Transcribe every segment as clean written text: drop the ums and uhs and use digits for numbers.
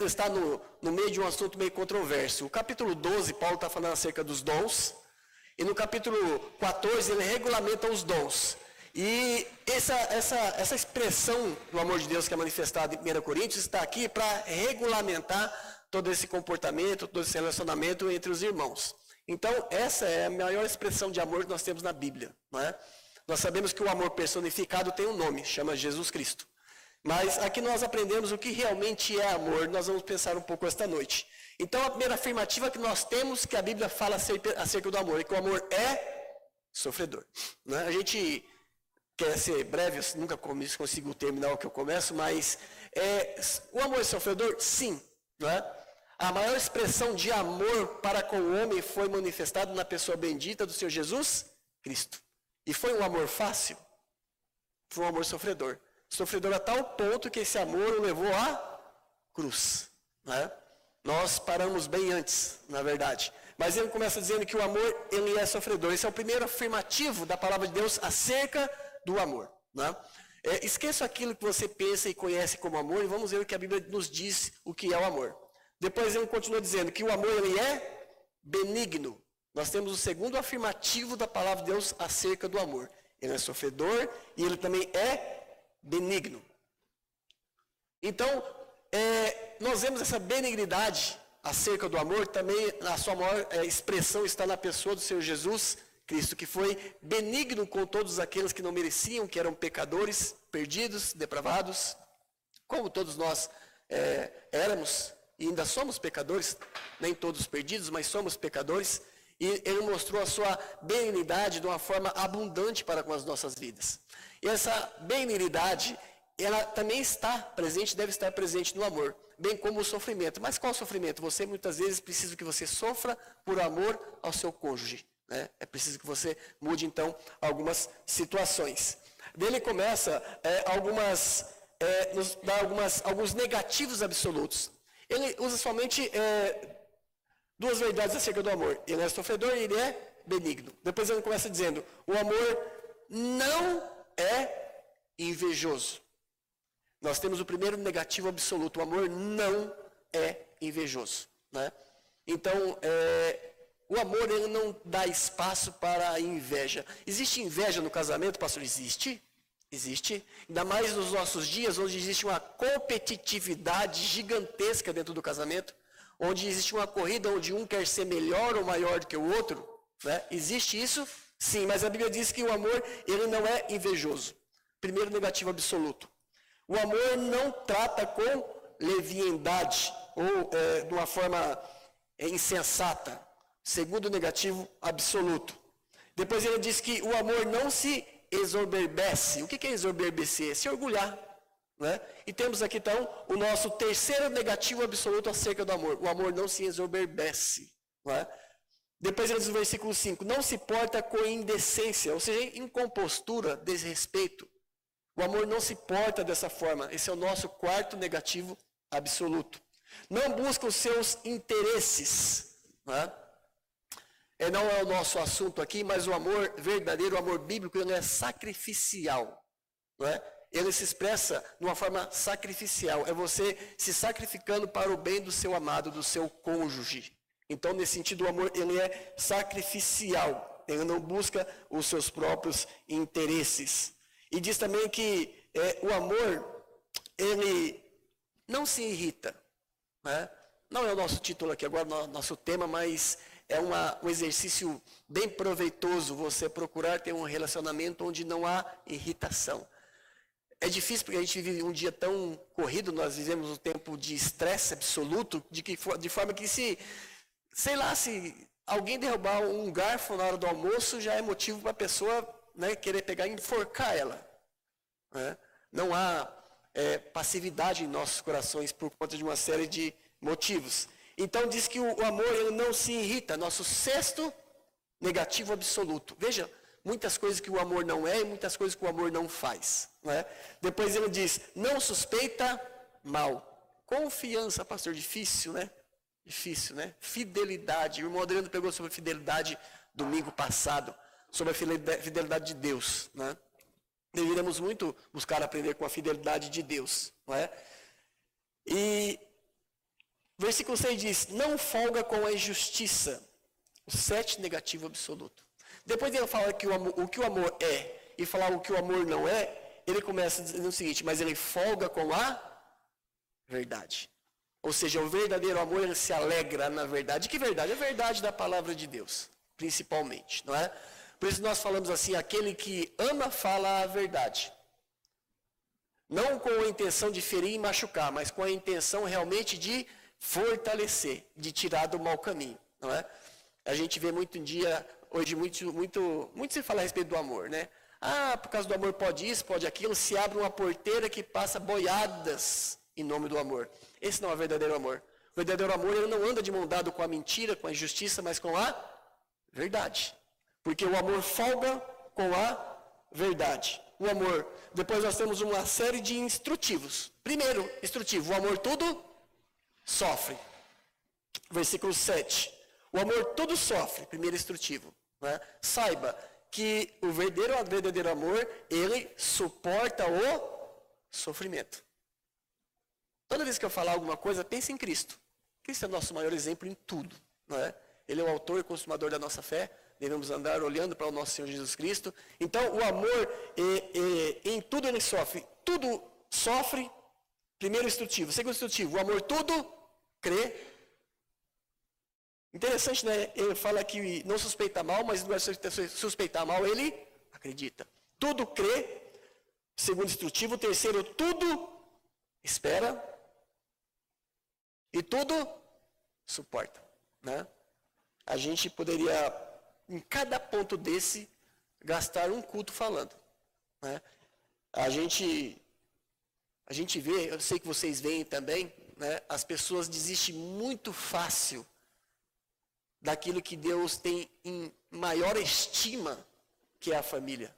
está no meio de um assunto meio controverso. O capítulo 12, Paulo está falando acerca dos dons, e no capítulo 14 ele regulamenta os dons. E essa expressão do amor de Deus que é manifestada em 1 Coríntios está aqui para regulamentar todo esse comportamento, todo esse relacionamento entre os irmãos. Então, essa é a maior expressão de amor que nós temos na Bíblia, não é? Nós sabemos que o amor personificado tem um nome, chama Jesus Cristo. Mas aqui nós aprendemos o que realmente é amor, nós vamos pensar um pouco esta noite. Então, a primeira afirmativa que nós temos, que a Bíblia fala acerca do amor, é que o amor é sofredor. Não é? A gente quer ser breve, eu nunca consigo terminar o que eu começo, mas o amor é sofredor? Sim. Não é? A maior expressão de amor para com o homem foi manifestado na pessoa bendita do Senhor Jesus Cristo. E foi um amor fácil? Foi um amor sofredor. Sofredor a tal ponto que esse amor o levou à cruz. Né? Nós paramos bem antes, na verdade. Mas ele começa dizendo que o amor, ele é sofredor. Esse é o primeiro afirmativo da palavra de Deus acerca do amor. Né? Esqueça aquilo que você pensa e conhece como amor e vamos ver o que a Bíblia nos diz o que é o amor. Depois ele continua dizendo que o amor, ele é benigno. Nós temos o segundo afirmativo da palavra de Deus acerca do amor. Ele é sofredor e ele também é benigno. Então, nós vemos essa benignidade acerca do amor, também a sua maior expressão está na pessoa do Senhor Jesus Cristo, que foi benigno com todos aqueles que não mereciam, que eram pecadores, perdidos, depravados, como todos nós éramos, e ainda somos pecadores, nem todos perdidos, mas somos pecadores, e ele mostrou a sua benignidade de uma forma abundante para com as nossas vidas. E essa benignidade, ela também está presente, deve estar presente no amor, bem como o sofrimento. Mas qual sofrimento? Você muitas vezes precisa que você sofra por amor ao seu cônjuge. Né? É preciso que você mude, então, algumas situações. Dele começa nos dá alguns negativos absolutos. Ele usa somente duas verdades acerca do amor. Ele é sofredor e ele é benigno. Depois ele começa dizendo, o amor não é invejoso. Nós temos o primeiro negativo absoluto. O amor não é invejoso. Né? Então, o amor ele não dá espaço para a inveja. Existe inveja no casamento, pastor? Existe. Existe. Ainda mais nos nossos dias, onde existe uma competitividade gigantesca dentro do casamento, onde existe uma corrida onde um quer ser melhor ou maior do que o outro. Né? Existe isso? Sim, mas a Bíblia diz que o amor ele não é invejoso. Primeiro negativo absoluto. O amor não trata com leviandade ou de uma forma insensata. Segundo negativo absoluto. Depois ele diz que o amor não se exorberbece. O que é exorberbecer? Se orgulhar. Né? E temos aqui então o nosso terceiro negativo absoluto acerca do amor. O amor não se exorberbece. Né? Depois ele diz no versículo 5, não se porta com indecência, ou seja, incompostura, desrespeito. O amor não se porta dessa forma. Esse é o nosso quarto negativo absoluto. Não busca os seus interesses. Né? Não é o nosso assunto aqui, mas o amor verdadeiro, o amor bíblico, ele é sacrificial. Não é? Ele se expressa de uma forma sacrificial. É você se sacrificando para o bem do seu amado, do seu cônjuge. Então, nesse sentido, o amor ele é sacrificial. Ele não busca os seus próprios interesses. E diz também que o amor, ele não se irrita. Né? Não é o nosso título aqui agora, nosso tema, mas é um exercício bem proveitoso você procurar ter um relacionamento onde não há irritação. É difícil porque a gente vive um dia tão corrido, nós vivemos um tempo de estresse absoluto, de forma que se alguém derrubar um garfo na hora do almoço, já é motivo para a pessoa querer pegar e enforcar ela. Né? Não há passividade em nossos corações por conta de uma série de motivos. Então diz que o amor ele não se irrita. Nosso sexto negativo absoluto. Veja, muitas coisas que o amor não é e muitas coisas que o amor não faz. Né? Depois ele diz, não suspeita mal. Confiança, pastor, difícil, né? Difícil, né? Fidelidade. O irmão Adriano pegou sobre fidelidade domingo passado, sobre a fidelidade de Deus. Né? Deveríamos muito buscar aprender com a fidelidade de Deus. Não é? E Versículo 6 diz, não folga com a injustiça. O 7 negativo absoluto. Depois de ele falar o que o amor é e falar o que o amor não é, ele começa dizendo o seguinte, mas ele folga com a verdade. Ou seja, o verdadeiro amor, ele se alegra na verdade. Que verdade? A verdade da palavra de Deus, principalmente, não é? Por isso nós falamos assim, aquele que ama fala a verdade. Não com a intenção de ferir e machucar, mas com a intenção realmente de fortalecer, de tirar do mau caminho, não é? A gente vê muito em dia, hoje muito se fala a respeito do amor, né? Ah, por causa do amor pode isso, pode aquilo, se abre uma porteira que passa boiadas em nome do amor. Esse não é o verdadeiro amor. O verdadeiro amor, ele não anda de mão dada com a mentira, com a injustiça, mas com a verdade. Porque o amor folga com a verdade. O amor, depois nós temos uma série de instrutivos. Primeiro, instrutivo, o amor tudo sofre. Versículo 7. O amor tudo sofre, primeiro instrutivo. Né? Saiba que o verdadeiro amor, ele suporta o sofrimento. Toda vez que eu falar alguma coisa, pense em Cristo. Cristo é o nosso maior exemplo em tudo. Não é? Ele é o autor e consumador da nossa fé. Devemos andar olhando para o nosso Senhor Jesus Cristo. Então, o amor, em tudo ele sofre. Tudo sofre, primeiro instrutivo. Segundo instrutivo, o amor tudo crê. Interessante, né? Ele fala que não suspeita mal, mas não é suspeitar mal, ele acredita. Tudo crê. Segundo instrutivo. Terceiro, tudo espera. E tudo suporta. Né? A gente poderia, em cada ponto desse, gastar um culto falando. Né? A gente vê, eu sei que vocês veem também, né? As pessoas desistem muito fácil daquilo que Deus tem em maior estima, que é a família.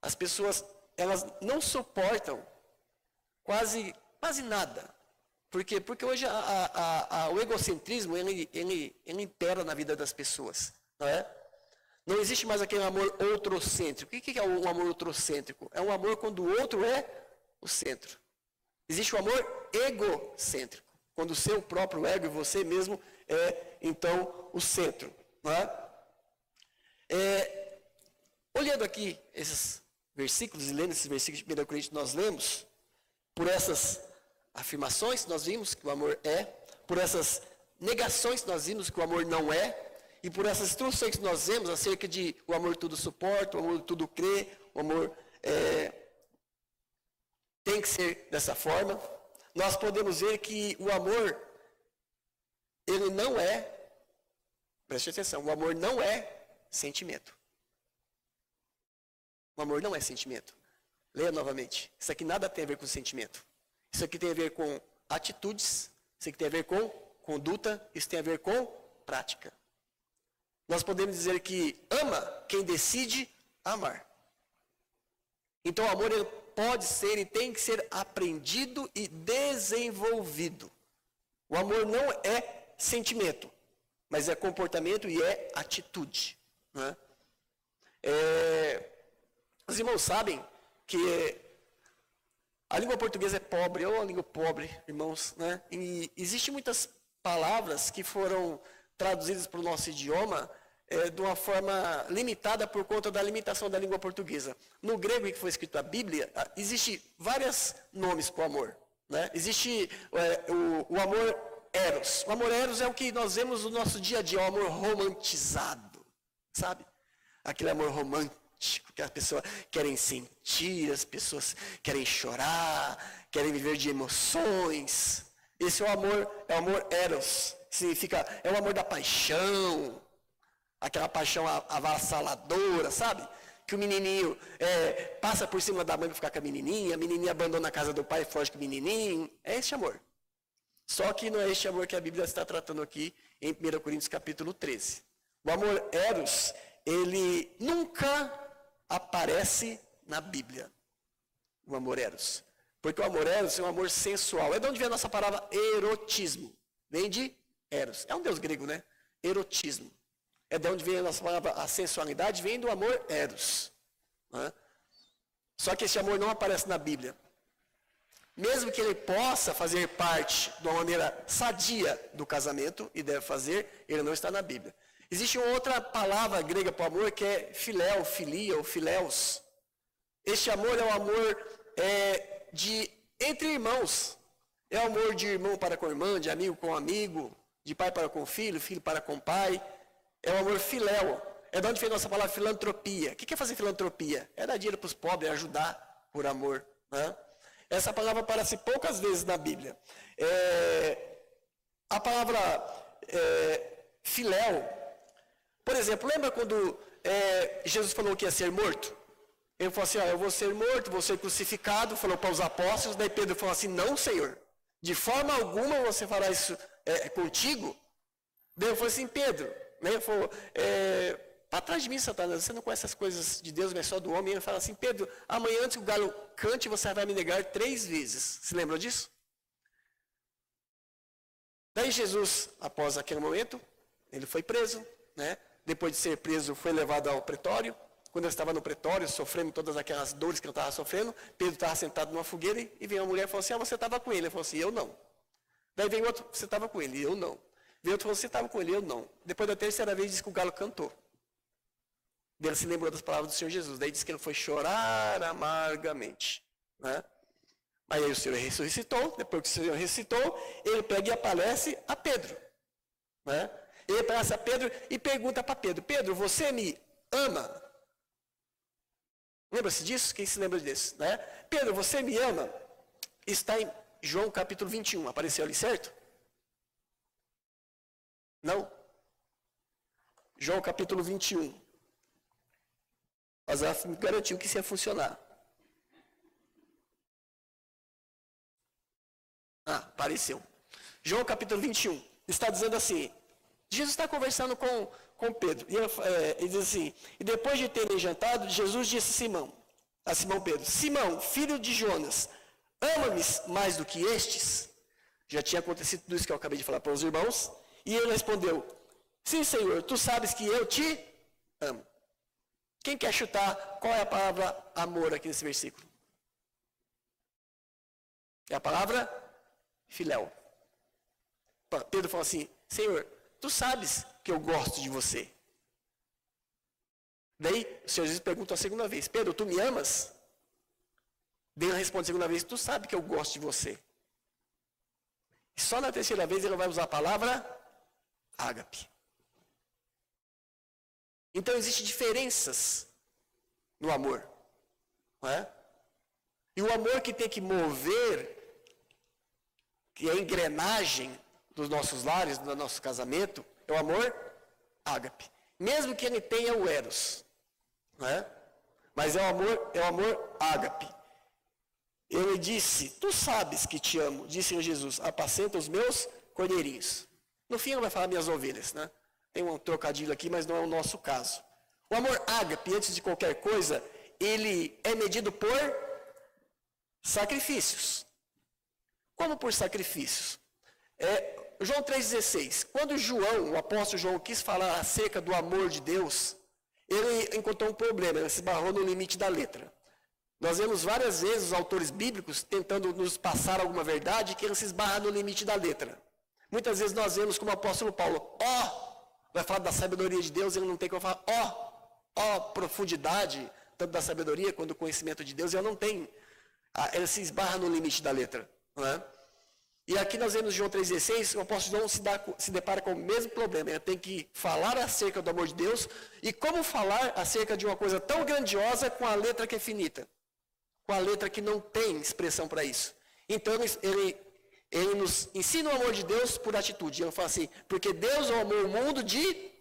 As pessoas, elas não suportam quase nada. Por quê? Porque hoje o egocentrismo, ele impera na vida das pessoas. Não é? Não existe mais aquele amor outrocêntrico. O que é um amor outrocêntrico? É um amor quando o outro é o centro. Existe o amor egocêntrico. Quando o seu próprio ego e você mesmo é, então, o centro. Não é? Olhando aqui esses versículos e lendo esses versículos de 1 Coríntios, nós lemos, por essas afirmações nós vimos que o amor é, por essas negações nós vimos que o amor não é, e por essas instruções que nós vemos acerca de o amor tudo suporta, o amor tudo crê, o amor tem que ser dessa forma, nós podemos ver que o amor, ele não é, preste atenção, o amor não é sentimento. O amor não é sentimento. Leia novamente. Isso aqui nada tem a ver com sentimento. Isso aqui tem a ver com atitudes, isso aqui tem a ver com conduta, isso tem a ver com prática. Nós podemos dizer que ama quem decide amar. Então o amor ele pode ser e tem que ser aprendido e desenvolvido. O amor não é sentimento, mas é comportamento e é atitude. Né? Os irmãos sabem que a língua portuguesa é pobre, ou a língua pobre, irmãos, né? E existem muitas palavras que foram traduzidas para o nosso idioma de uma forma limitada por conta da limitação da língua portuguesa. No grego em que foi escrita a Bíblia, existe vários nomes para o amor. Né? Existe o amor eros. O amor eros é o que nós vemos no nosso dia a dia, o amor romantizado, sabe? Aquele amor romântico que as pessoas querem sentir, as pessoas querem chorar, querem viver de emoções. Esse é o amor eros, significa, é o amor da paixão, aquela paixão avassaladora, sabe? Que o menininho passa por cima da mãe para ficar com a menininha abandona a casa do pai e foge com o menininho. É esse amor. Só que não é este amor que a Bíblia está tratando aqui em 1 Coríntios capítulo 13. O amor eros, ele nunca aparece na Bíblia, o amor eros. Porque o amor eros é um amor sensual. É de onde vem a nossa palavra erotismo. Vem de eros. É um deus grego, né? Erotismo. É de onde vem a nossa palavra, a sensualidade, vem do amor eros. Né? Só que esse amor não aparece na Bíblia. mesmo que ele possa fazer parte de uma maneira sadia do casamento, e deve fazer, ele não está na Bíblia. Existe uma outra palavra grega para o amor que é filéu, filia ou filéus. Este amor é o amor entre irmãos. É o amor de irmão para com irmã, de amigo com amigo, de pai para com filho, filho para com pai. É o amor filéu. É de onde vem a nossa palavra filantropia. O que é fazer filantropia? É dar dinheiro para os pobres, é ajudar por amor. Né? Essa palavra aparece poucas vezes na Bíblia. A palavra filéu, por exemplo, lembra quando Jesus falou que ia ser morto? Ele falou assim, eu vou ser morto, vou ser crucificado, falou para os apóstolos, daí Pedro falou assim, não, Senhor, de forma alguma você fará isso contigo. Daí ele falou assim, Pedro, né, ele falou, para trás de mim, Satanás, você não conhece as coisas de Deus, mas só do homem. Ele fala assim, Pedro, amanhã antes que o galo cante, você vai me negar 3 vezes. Se lembra disso? Daí Jesus, após aquele momento, ele foi preso, né? Depois de ser preso, foi levado ao pretório. Quando ele estava no pretório, sofrendo todas aquelas dores que ele estava sofrendo, Pedro estava sentado numa fogueira e veio uma mulher e falou assim, você estava com ele? Ele falou assim, eu não. Daí veio outro, você estava com ele? Eu não. Veio outro e falou, você estava com ele? Eu não. Depois da 3ª vez, disse que o galo cantou. Ele se lembrou das palavras do Senhor Jesus. Daí disse que ele foi chorar amargamente. Né? Aí o Senhor ressuscitou. Depois que o Senhor ressuscitou, ele pega e aparece a Pedro. Né? Ele aparece a Pedro e pergunta para Pedro, Pedro, você me ama? Lembra-se disso? Quem se lembra disso? Né? Pedro, você me ama? Está em João capítulo 21. Apareceu ali, certo? Não? João capítulo 21. Mas ela me garantiu que isso ia funcionar. Apareceu. João capítulo 21. Está dizendo assim, Jesus está conversando com Pedro. E ele diz assim, e depois de terem jantado, Jesus disse a Simão Pedro, Simão, filho de Jonas, ama-me mais do que estes? Já tinha acontecido tudo isso que eu acabei de falar para os irmãos. E ele respondeu, sim, Senhor, tu sabes que eu te amo. Quem quer chutar qual é a palavra amor aqui nesse versículo? É a palavra filéu. Pedro falou assim, Senhor, tu sabes que eu gosto de você. Daí o Senhor Jesus perguntou a segunda vez, Pedro, tu me amas? Daí ele responde a segunda vez, tu sabe que eu gosto de você. E só na 3ª vez ele vai usar a palavra ágape. Então, existem diferenças no amor. Não é? E o amor que tem que mover, que é a engrenagem dos nossos lares, do nosso casamento, é o amor ágape. Mesmo que ele tenha o eros. Não é? Mas é o amor ágape. Ele disse, tu sabes que te amo, disse o Jesus, apacenta os meus cordeirinhos. No fim ele vai falar minhas ovelhas, né? Tem um trocadilho aqui, mas não é o nosso caso. O amor ágape, antes de qualquer coisa, ele é medido por sacrifícios. Como por sacrifícios? João 3,16. Quando João, o apóstolo João, quis falar acerca do amor de Deus, ele encontrou um problema, ele se esbarrou no limite da letra. Nós vemos várias vezes os autores bíblicos tentando nos passar alguma verdade que ele se esbarra no limite da letra. Muitas vezes nós vemos como o apóstolo Paulo, vai falar da sabedoria de Deus, ele não tem como falar, profundidade, tanto da sabedoria quanto do conhecimento de Deus, ele não tem. Ele se esbarra no limite da letra. Não é? E aqui nós vemos João 3,16, o apóstolo João se depara com o mesmo problema. Ele tem que falar acerca do amor de Deus, e como falar acerca de uma coisa tão grandiosa com a letra que é finita, com a letra que não tem expressão para isso. Então ele nos ensina o amor de Deus por atitude. Ele fala assim, porque Deus amou o mundo de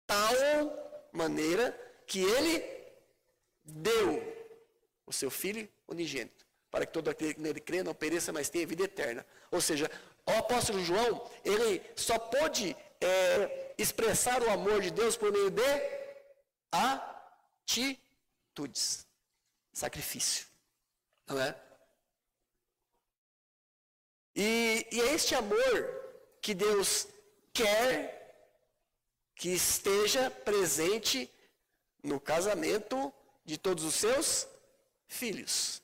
tal maneira que ele deu o seu Filho unigênito, para que todo aquele que nele crê não pereça, mas tenha vida eterna. Ou seja, o apóstolo João, ele só pôde expressar o amor de Deus por meio de atitudes, sacrifício, não é? E é este amor que Deus quer que esteja presente no casamento de todos os seus filhos.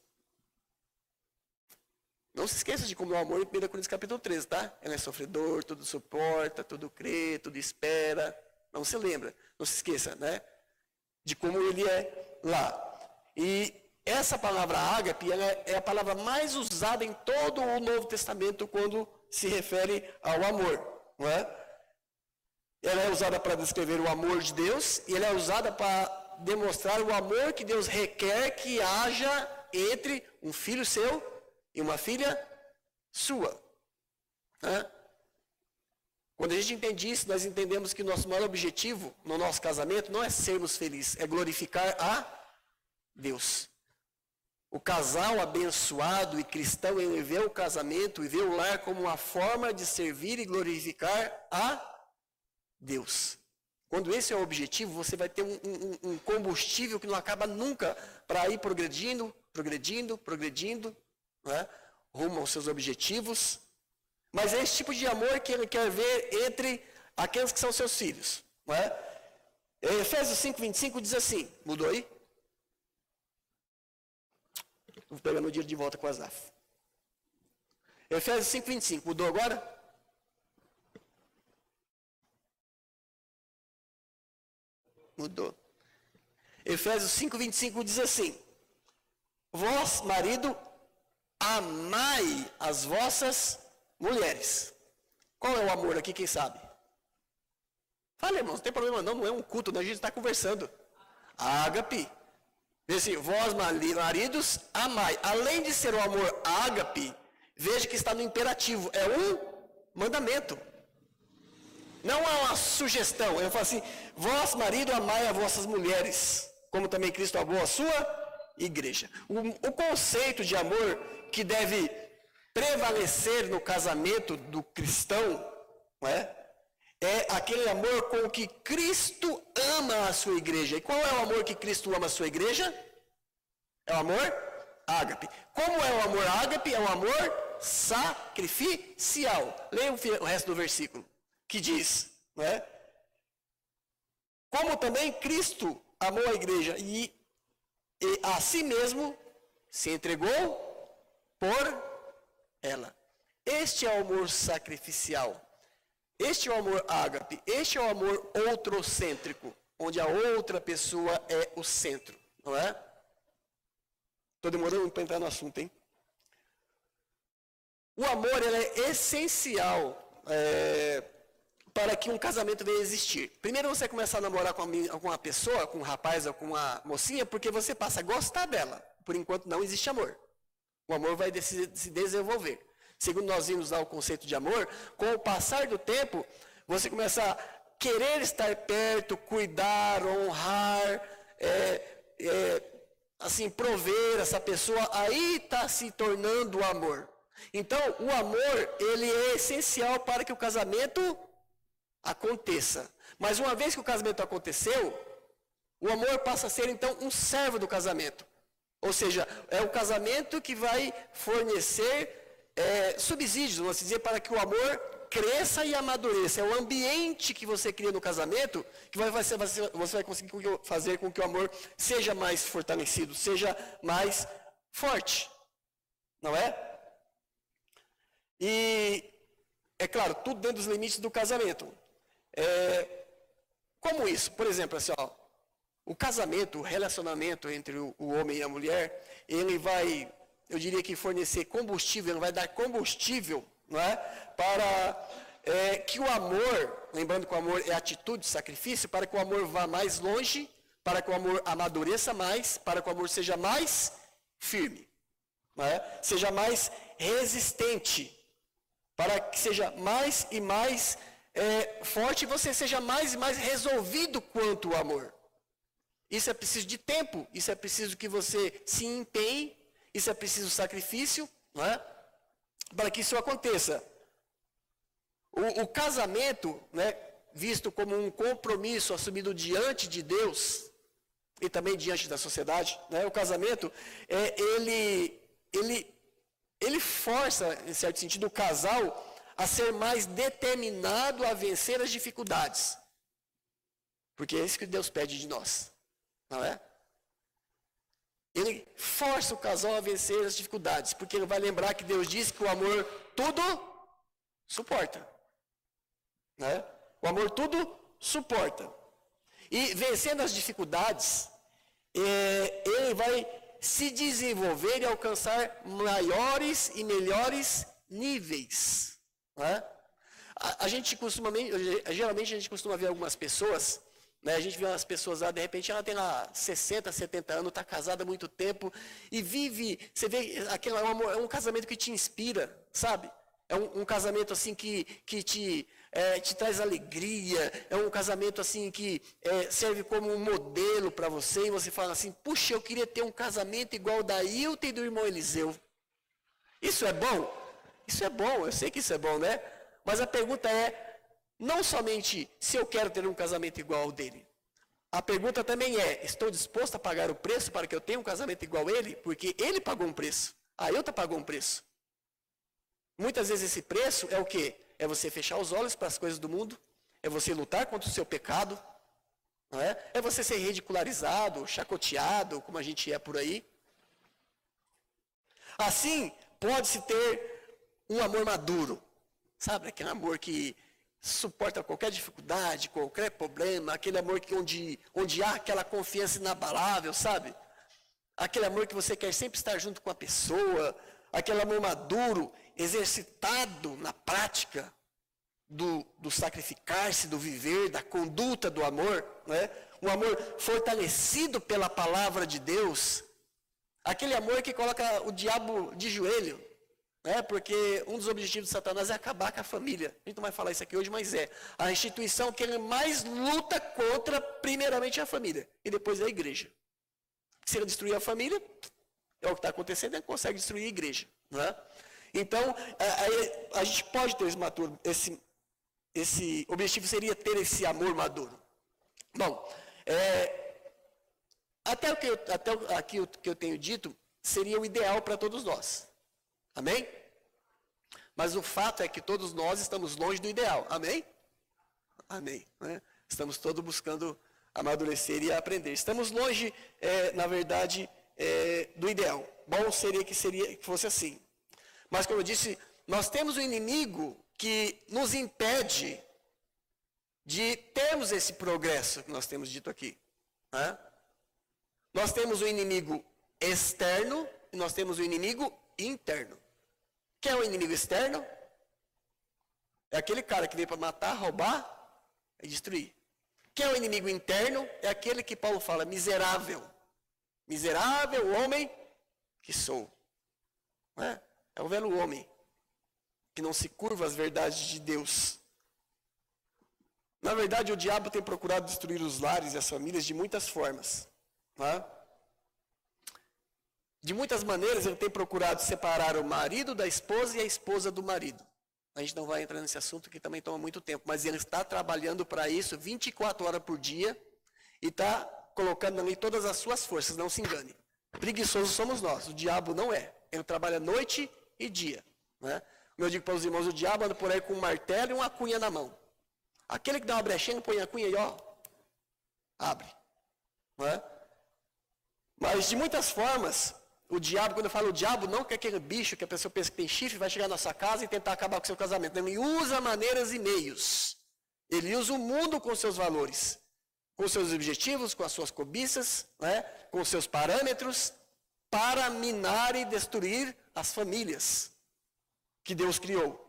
Não se esqueça de como é o amor em 1 Coríntios capítulo 13, tá? Ele é sofredor, tudo suporta, tudo crê, tudo espera. Não se lembra, não se esqueça, né? De como ele é lá. E essa palavra ágape, ela é a palavra mais usada em todo o Novo Testamento quando se refere ao amor, não é? Ela é usada para descrever o amor de Deus e ela é usada para demonstrar o amor que Deus requer que haja entre um filho seu e uma filha sua. Né? Quando a gente entende isso, nós entendemos que o nosso maior objetivo no nosso casamento não é sermos felizes, é glorificar a Deus. O casal abençoado e cristão, ele vê o casamento e vê o lar como uma forma de servir e glorificar a Deus. Quando esse é o objetivo, você vai ter um combustível que não acaba nunca para ir progredindo, né, rumo aos seus objetivos. Mas é esse tipo de amor que ele quer ver entre aqueles que são seus filhos. Não é? Efésios 5:25 diz assim, mudou aí? Vou pegar no dia de volta com Asaf. Efésios 5:25, mudou agora? Mudou. Efésios 5:25 diz assim, vós, marido, amai as vossas mulheres. Qual é o amor aqui, quem sabe? Fala, irmãos, não tem problema não é um culto, né? A gente está conversando. Ágape. Diz assim, vós, maridos, amai. Além de ser o amor ágape, veja que está no imperativo, é um mandamento. Não é uma sugestão, eu falo assim, vós, marido, amai as vossas mulheres, como também Cristo amou a sua igreja. O conceito de amor que deve prevalecer no casamento do cristão, não é? É aquele amor com que Cristo ama a sua igreja. E qual é o amor que Cristo ama a sua igreja? É o amor ágape. Como é o amor ágape? É o amor sacrificial. Leia o resto do versículo, que diz, não é? Como também Cristo amou a igreja e a si mesmo se entregou por ela. Este é o amor sacrificial. Este é o amor ágape. Este é o amor outrocêntrico, onde a outra pessoa é o centro, não é? Estou demorando para entrar no assunto, hein? O amor ele é essencial para que um casamento venha existir. Primeiro você começa a namorar com uma pessoa, com um rapaz ou com uma mocinha, porque você passa a gostar dela. Por enquanto não existe amor. O amor vai se desenvolver. Segundo nós vimos lá o conceito de amor, com o passar do tempo, você começa a querer estar perto, cuidar, honrar, assim, prover essa pessoa, aí está se tornando o amor. Então, o amor, ele é essencial para que o casamento aconteça. Mas uma vez que o casamento aconteceu, o amor passa a ser, então, um servo do casamento. Ou seja, é o casamento que vai fornecer subsídios, vamos dizer, para que o amor cresça e amadureça. É o ambiente que você cria no casamento que você vai conseguir fazer com que o amor seja mais fortalecido, seja mais forte. Não é? E, é claro, tudo dentro dos limites do casamento. Como isso? Por exemplo, assim, ó, o casamento, o relacionamento entre o homem e a mulher, ele vai, eu diria que fornecer combustível, ele vai dar combustível, não é? Para que o amor, lembrando que o amor é atitude, sacrifício, para que o amor vá mais longe, para que o amor amadureça mais, para que o amor seja mais firme, não é? Seja mais resistente, para que seja mais e mais forte e você seja mais e mais resolvido quanto ao amor. Isso é preciso de tempo, isso é preciso que você se empenhe, isso é preciso sacrifício, não é? Para que isso aconteça. O casamento, né, visto como um compromisso assumido diante de Deus e também diante da sociedade, né, o casamento, ele força, em certo sentido, o casal a ser mais determinado a vencer as dificuldades. Porque é isso que Deus pede de nós, não é? Ele força o casal a vencer as dificuldades, porque ele vai lembrar que Deus disse que o amor tudo suporta. Né? O amor tudo suporta. E vencendo as dificuldades, ele vai se desenvolver e alcançar maiores e melhores níveis. Né? Geralmente a gente costuma ver algumas pessoas, né? A gente vê umas pessoas lá, de repente ela tem lá 60, 70 anos, está casada há muito tempo e vive, você vê, aquele é um casamento que te inspira, sabe? É um casamento assim que te traz alegria, é um casamento assim que serve como um modelo para você, e você fala assim, puxa, eu queria ter um casamento igual o da Hilton e do irmão Eliseu. Isso é bom? Isso é bom, eu sei que isso é bom, né? Mas a pergunta é, não somente se eu quero ter um casamento igual ao dele. A pergunta também é, estou disposto a pagar o preço para que eu tenha um casamento igual a ele? Porque ele pagou um preço, a Hilton pagou um preço. Muitas vezes esse preço é o quê? É você fechar os olhos para as coisas do mundo, é você lutar contra o seu pecado, não é? É você ser ridicularizado, chacoteado, como a gente é por aí. Assim, pode-se ter um amor maduro, sabe? Aquele amor que suporta qualquer dificuldade, qualquer problema, aquele amor que onde há aquela confiança inabalável, sabe? Aquele amor que você quer sempre estar junto com a pessoa, aquele amor maduro, exercitado na prática do sacrificar-se, do viver, da conduta do amor, né? Um amor fortalecido pela palavra de Deus, aquele amor que coloca o diabo de joelho, né? Porque um dos objetivos de Satanás é acabar com a família. A gente não vai falar isso aqui hoje, mas a instituição que ele mais luta contra, primeiramente, é a família, e depois é a igreja. Se ele destruir a família, é o que está acontecendo, ele consegue destruir a igreja, né? Então, a gente pode ter esse objetivo seria ter esse amor maduro. Bom, até aqui o que eu tenho dito seria o ideal para todos nós. Amém? Mas o fato é que todos nós estamos longe do ideal. Amém? Amém. Né? Estamos todos buscando amadurecer e aprender. Estamos longe, na verdade, do ideal. Bom seria que fosse assim. Mas, como eu disse, nós temos um inimigo que nos impede de termos esse progresso que nós temos dito aqui. Né? Nós temos um inimigo externo e nós temos um inimigo interno. Quem é o inimigo externo? É aquele cara que veio para matar, roubar e destruir. Quem é o inimigo interno? É aquele que Paulo fala, miserável. Miserável homem que sou. Né? É o velho homem, que não se curva às verdades de Deus. Na verdade, o diabo tem procurado destruir os lares e as famílias de muitas formas. Né? De muitas maneiras, ele tem procurado separar o marido da esposa e a esposa do marido. A gente não vai entrar nesse assunto, que também toma muito tempo, mas ele está trabalhando para isso 24 horas por dia e está colocando ali todas as suas forças, não se engane. Preguiçosos somos nós, o diabo não é. Ele trabalha noite e dia. Né? Como eu digo para os irmãos, o diabo anda por aí com um martelo e uma cunha na mão. Aquele que dá uma brechinha, põe a cunha e ó, abre. Né? Mas de muitas formas, o diabo, quando eu falo o diabo, não que é aquele bicho que a pessoa pensa que tem chifre, vai chegar na sua casa e tentar acabar com o seu casamento. Ele usa maneiras e meios. Ele usa o mundo com seus valores, com seus objetivos, com as suas cobiças, né? Com seus parâmetros, para minar e destruir as famílias que Deus criou.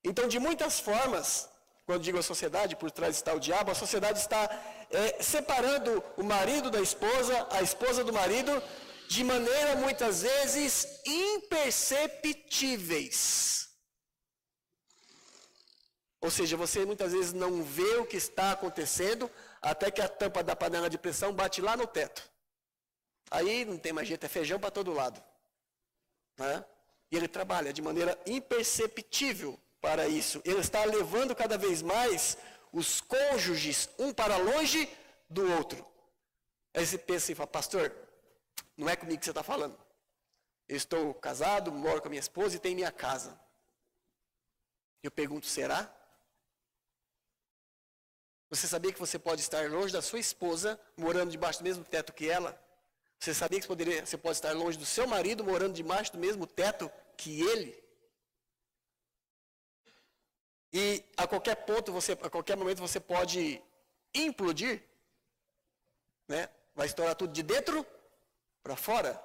Então, de muitas formas, quando digo a sociedade, por trás está o diabo, a sociedade está separando o marido da esposa, a esposa do marido, de maneira muitas vezes imperceptíveis. Ou seja, você muitas vezes não vê o que está acontecendo, até que a tampa da panela de pressão bate lá no teto. Aí não tem mais jeito, é feijão para todo lado. Né? E ele trabalha de maneira imperceptível para isso. Ele está levando cada vez mais os cônjuges um para longe do outro. Aí você pensa e fala, pastor, não é comigo que você está falando. Eu estou casado, moro com a minha esposa e tenho minha casa. Eu pergunto, será? Você sabia que você pode estar longe da sua esposa, morando debaixo do mesmo teto que ela? Você sabia que você pode estar longe do seu marido, morando debaixo do mesmo teto que ele? E a qualquer ponto, a qualquer momento você pode implodir, né? Vai estourar tudo de dentro para fora.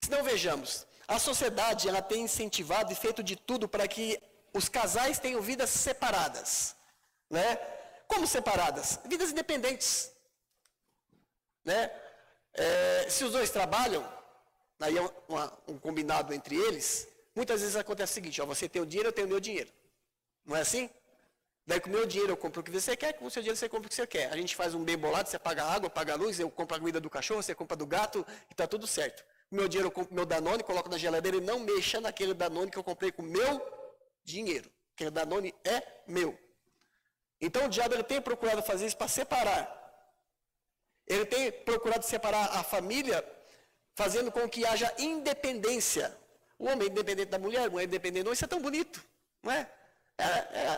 Se não, vejamos, a sociedade ela tem incentivado e feito de tudo para que os casais tenham vidas separadas, né? Como separadas? Vidas independentes, né? Se os dois trabalham, aí é um combinado entre eles, muitas vezes acontece o seguinte, ó, você tem o dinheiro, eu tenho o meu dinheiro. Não é assim? Daí com o meu dinheiro eu compro o que você quer, com o seu dinheiro você compra o que você quer. A gente faz um bem bolado, você paga a água, paga a luz, eu compro a comida do cachorro, você compra do gato, e está tudo certo. O meu dinheiro eu compro meu Danone, coloco na geladeira e não mexa naquele Danone que eu comprei com o meu dinheiro. Aquele Danone é meu. Então o diabo ele tem procurado fazer isso para separar. Ele tem procurado separar a família, fazendo com que haja independência. O homem independente da mulher, a mulher independente do homem, isso é tão bonito, não é?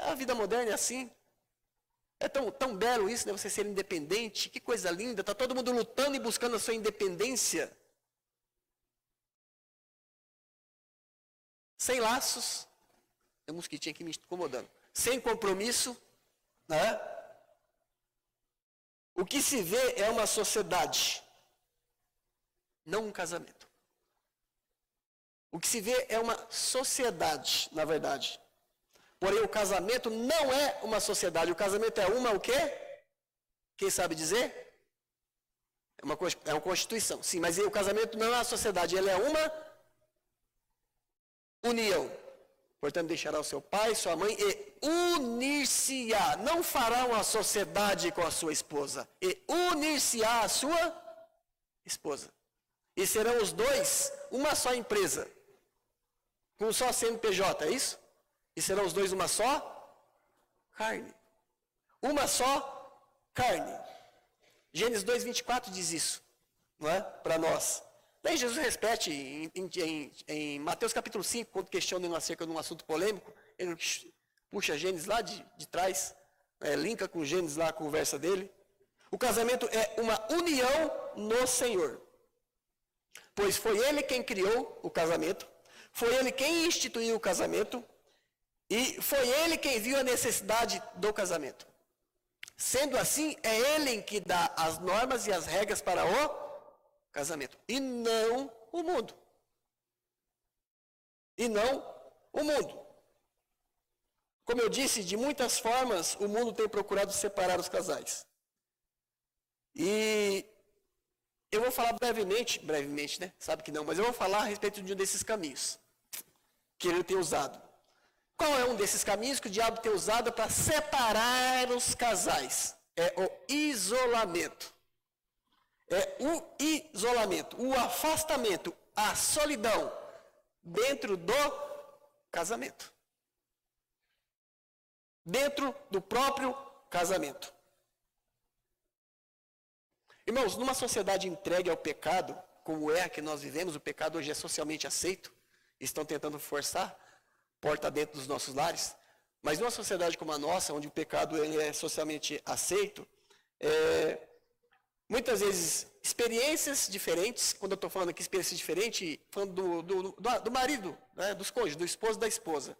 A vida moderna é assim. É tão belo isso, né? Você ser independente, que coisa linda. Está todo mundo lutando e buscando a sua independência. Sem laços. Tem um mosquitinho aqui me incomodando. Sem compromisso, né? O que se vê é uma sociedade, não um casamento. O que se vê é uma sociedade, na verdade. Porém, o casamento não é uma sociedade. O casamento é uma o quê? Quem sabe dizer? É uma constituição. Sim, mas o casamento não é uma sociedade. Ele é uma união. Portanto, deixará o seu pai, sua mãe e unir-se-á. Não fará uma sociedade com a sua esposa. E unir-se-á a sua esposa. E serão os dois uma só empresa. Com um só CNPJ, é isso? E serão os dois uma só carne. Uma só carne. Gênesis 2:24 diz isso, não é? Para nós. Daí Jesus repete em Mateus capítulo 5, quando questionam acerca de um assunto polêmico, ele puxa Gênesis lá de trás, linka com Gênesis lá a conversa dele. O casamento é uma união no Senhor. Pois foi Ele quem criou o casamento, foi Ele quem instituiu o casamento, e foi Ele quem viu a necessidade do casamento. Sendo assim, é Ele que dá as normas e as regras para o casamento. E não o mundo. E não o mundo. Como eu disse, de muitas formas, o mundo tem procurado separar os casais. E eu vou falar brevemente, né? Sabe que não, mas eu vou falar a respeito de um desses caminhos que ele tem usado. Qual é um desses caminhos que o diabo tem usado para separar os casais? É o isolamento. É o isolamento, o afastamento, a solidão dentro do casamento. Dentro do próprio casamento. Irmãos, numa sociedade entregue ao pecado, como é a que nós vivemos, o pecado hoje é socialmente aceito, estão tentando forçar porta dentro dos nossos lares, mas numa sociedade como a nossa, onde o pecado ele é socialmente aceito, muitas vezes experiências diferentes, quando eu estou falando aqui experiências diferentes, falando do marido, né, dos cônjuges, do esposo e da esposa.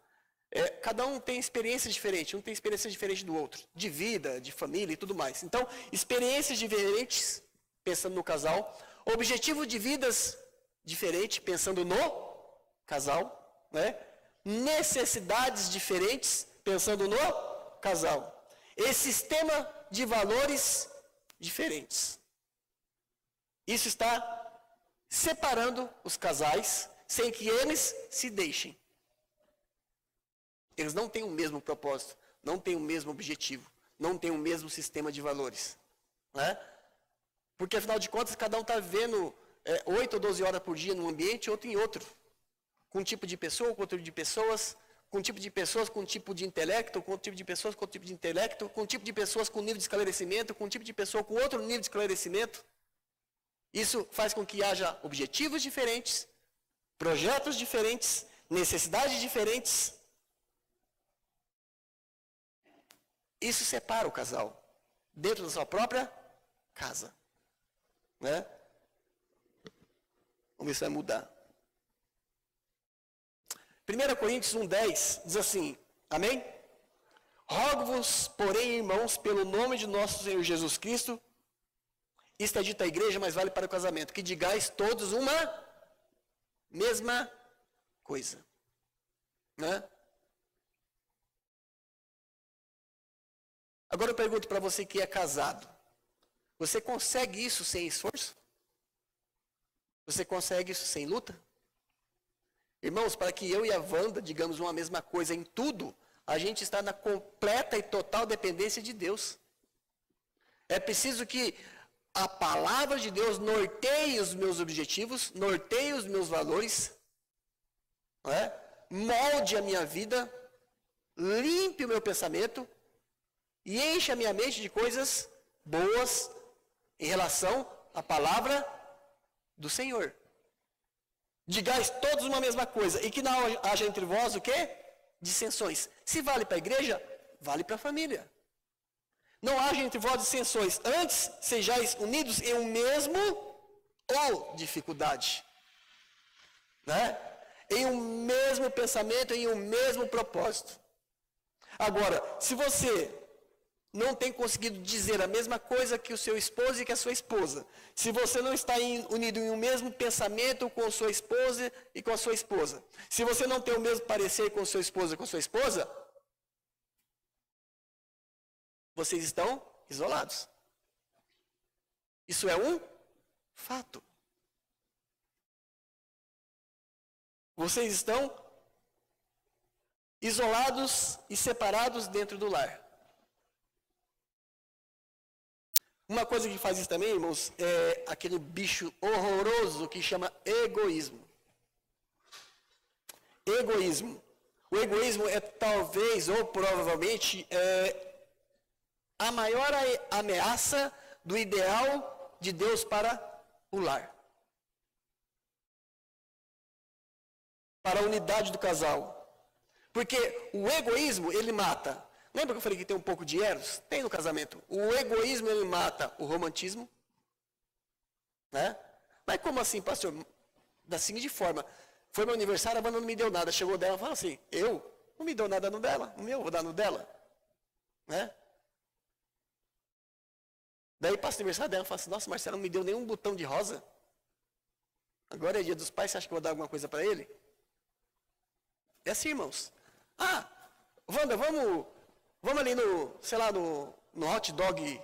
Cada um tem experiências diferentes, um tem experiências diferentes do outro, de vida, de família e tudo mais. Então, experiências diferentes, pensando no casal, objetivo de vidas diferentes, pensando no casal, né? Necessidades diferentes, pensando no casal. E sistema de valores diferentes. Isso está separando os casais, sem que eles se deixem. Eles não têm o mesmo propósito, não têm o mesmo objetivo, não têm o mesmo sistema de valores. Né? Porque, afinal de contas, cada um está vivendo 8 ou 12 horas por dia num ambiente, outro em outro. Com um tipo de pessoa, com outro tipo de pessoas, com um tipo de pessoas com um tipo de intelecto, com outro tipo de pessoas com outro tipo de intelecto, com um tipo de pessoas com nível de esclarecimento, com um tipo de pessoa com outro nível de esclarecimento. Isso faz com que haja objetivos diferentes, projetos diferentes, necessidades diferentes. Isso separa o casal. dentro da sua própria casa. Né? Vamos ver se vai mudar. 1 Coríntios 1,10 diz assim, amém? Rogo-vos, porém, irmãos, pelo nome de nosso Senhor Jesus Cristo, isto é dito à igreja, mas vale para o casamento, que digais todos uma mesma coisa. Né? Agora eu pergunto para você que é casado, você consegue isso sem esforço? Você consegue isso sem luta? Irmãos, para que eu e a Wanda digamos uma mesma coisa em tudo, a gente está na completa e total dependência de Deus. É preciso que a palavra de Deus norteie os meus objetivos, norteie os meus valores, não é? Molde a minha vida, limpe o meu pensamento e encha a minha mente de coisas boas em relação à palavra do Senhor. Digais todos uma mesma coisa, e que não haja entre vós o quê? Dissensões. Se vale para a igreja, vale para a família. Não haja entre vós dissensões, antes sejais unidos em um mesmo ou dificuldade. Né? Em um mesmo pensamento, em um mesmo propósito. Agora, se você não tem conseguido dizer a mesma coisa que o seu esposo e que a sua esposa, se você não está unido em um mesmo pensamento com a sua esposa e com a sua esposa, se você não tem o mesmo parecer com o seu esposo e com a sua esposa, vocês estão isolados. Isso é um fato. Vocês estão isolados e separados dentro do lar. Uma coisa que faz isso também, irmãos, é aquele bicho horroroso que chama egoísmo. Egoísmo. O egoísmo é talvez ou provavelmente a maior ameaça do ideal de Deus para o lar. Para a unidade do casal. Porque o egoísmo, ele mata. Lembra que eu falei que tem um pouco de eros? Tem no casamento. O egoísmo, ele mata o romantismo. Né? Mas como assim, pastor? Da seguinte forma, foi meu aniversário, a Wanda não me deu nada. Chegou dela e falou assim, eu não me dou nada no dela, o meu, vou dar no dela. Né? Daí passa o aniversário dela e fala assim, nossa, Marcelo não me deu nenhum botão de rosa. Agora é dia dos pais, você acha que eu vou dar alguma coisa para ele? É assim, irmãos. Ah, Wanda, vamos ali no, sei lá, no hot dog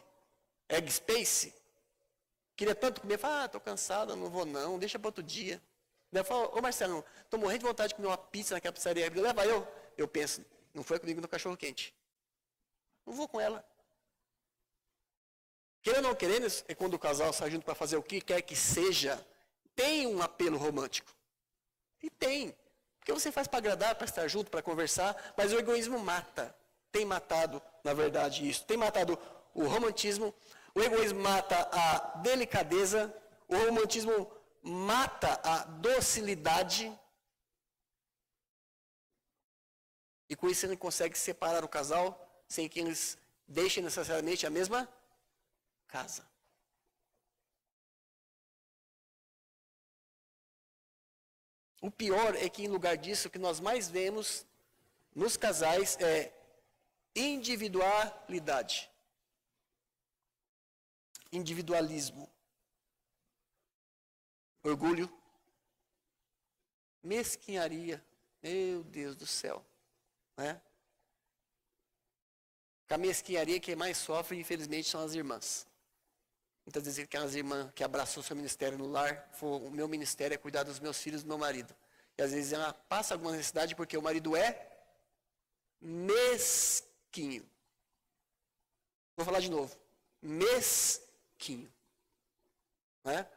egg space. Queria tanto comer. Fala, tô cansado, não vou não, deixa para outro dia. Daí eu falo, ô Marcelo, tô morrendo de vontade de comer uma pizza naquela pizzaria. Leva eu. Eu penso, não foi comigo no cachorro quente. Não vou com ela. Querendo ou não querendo, é quando o casal sai junto para fazer o que quer que seja, tem um apelo romântico. E tem. Porque você faz para agradar, para estar junto, para conversar, mas o egoísmo mata. Tem matado, na verdade, isso. Tem matado o romantismo, o egoísmo mata a delicadeza, o romantismo mata a docilidade. E com isso ele consegue separar o casal sem que eles deixem necessariamente a mesma casa. O pior é que, em lugar disso, o que nós mais vemos nos casais é individualidade. Individualismo. Orgulho. Mesquinharia. Meu Deus do céu. Né? Com a mesquinharia, quem mais sofre, infelizmente, são as irmãs. Muitas vezes aquelas irmãs que abraçou seu ministério no lar, o meu ministério é cuidar dos meus filhos e do meu marido. E às vezes ela passa alguma necessidade porque o marido é mesquinho. Vou falar de novo. Mesquinho. Né?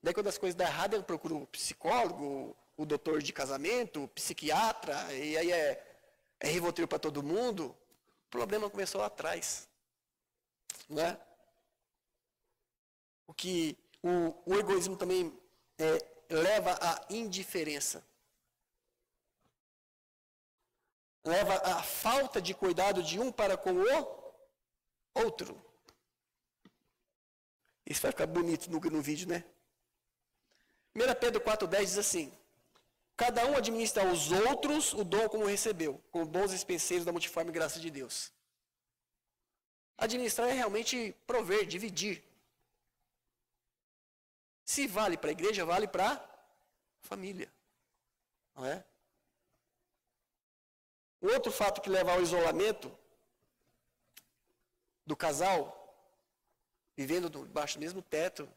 Daí quando as coisas dão errado, eu procuro o psicólogo, o doutor de casamento, o psiquiatra, e aí é Rivotril para todo mundo. O problema começou lá atrás. Né? O egoísmo também leva à indiferença. Leva à falta de cuidado de um para com o outro. Isso vai ficar bonito no vídeo, né? 1 Pedro 4,10 diz assim: cada um administra aos outros o dom como recebeu, com bons dispenseiros da multiforme graça de Deus. Administrar é realmente prover, dividir. Se vale para a igreja, vale para a família. Não é? O outro fato que leva ao isolamento do casal, vivendo debaixo do mesmo teto,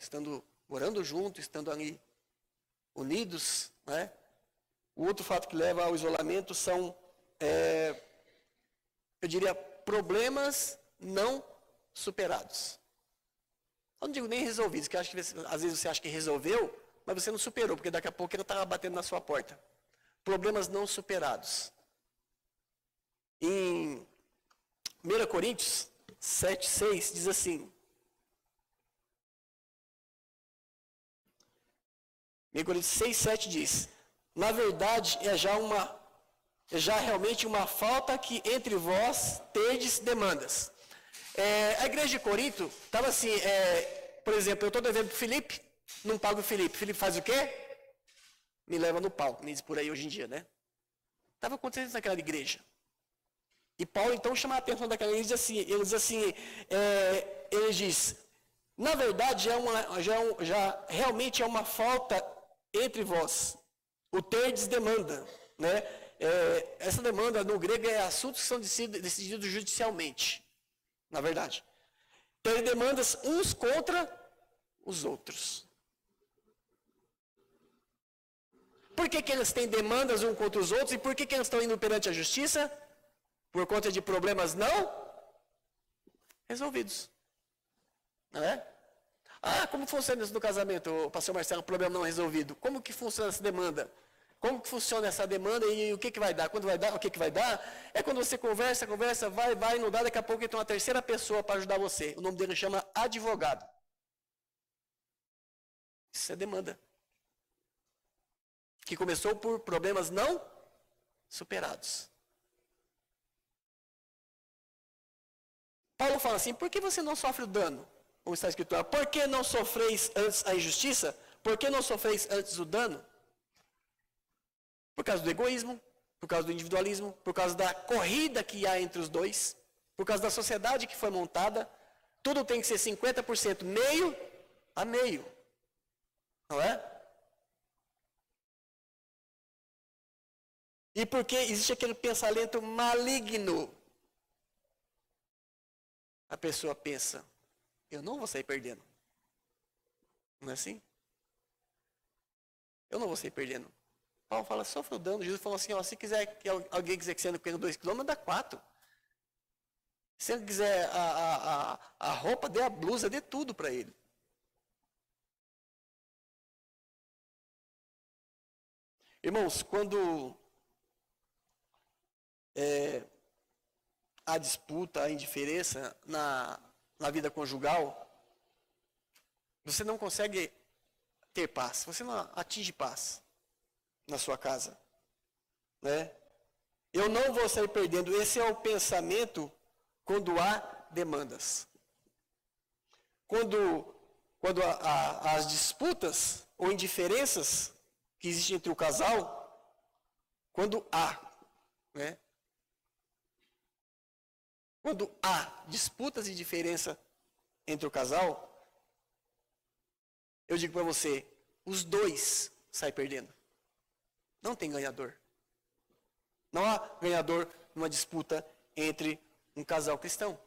morando junto, estando ali unidos, né? O outro fato que leva ao isolamento são, eu diria, problemas não superados. Eu não digo nem resolvidos, que às vezes você acha que resolveu, mas você não superou, porque daqui a pouco ele está batendo na sua porta. Problemas não superados. Em 1 Coríntios 7,6 diz assim: 1 Coríntios 6,7 diz: na verdade, é já realmente uma falta que entre vós tendes demandas. A igreja de Corinto estava assim, por exemplo, eu estou devendo para o Felipe, não pago o Felipe. Felipe faz o quê? Me leva no pau, como diz por aí hoje em dia, né? Estava acontecendo isso naquela igreja. E Paulo então chama a atenção daquela igreja, ele diz, na verdade, realmente é uma falta entre vós, o terdes demanda, né? Essa demanda no grego é assuntos que são decididos judicialmente, na verdade. Tem demandas uns contra os outros. Por que eles têm demandas uns contra os outros e por que eles estão indo perante a justiça? Por conta de problemas não resolvidos. Não é? Como funciona isso no casamento, pastor Marcelo, problema não resolvido? Como que funciona essa demanda? Como que funciona essa demanda e o que vai dar? Quando vai dar, o que vai dar? É quando você conversa, vai, não dá, daqui a pouco entra uma terceira pessoa para ajudar você. O nome dele chama advogado. Isso é demanda. Que começou por problemas não superados. Paulo fala assim, por que você não sofre o dano? Como está escrito lá, por que não sofreis antes a injustiça? Por que não sofreis antes o dano? Por causa do egoísmo, por causa do individualismo, por causa da corrida que há entre os dois, por causa da sociedade que foi montada. Tudo tem que ser 50% meio a meio. Não é? E porque existe aquele pensamento maligno. A pessoa pensa, eu não vou sair perdendo. Não é assim? Eu não vou sair perdendo. Paulo fala, sofra o dano. Jesus falou assim, se alguém quiser que você ande com 2 km, dá 4. Se ele quiser a roupa, dê a blusa, dê tudo para ele. Irmãos, quando há disputa, há indiferença na vida conjugal, você não consegue ter paz, você não atinge paz na sua casa, né? Eu não vou sair perdendo, esse é o pensamento quando há demandas. Quando há as disputas ou indiferenças que existem entre o casal, quando há, né? Quando há disputas e diferença entre o casal, eu digo para você, os dois saem perdendo. Não tem ganhador. Não há ganhador numa disputa entre um casal cristão.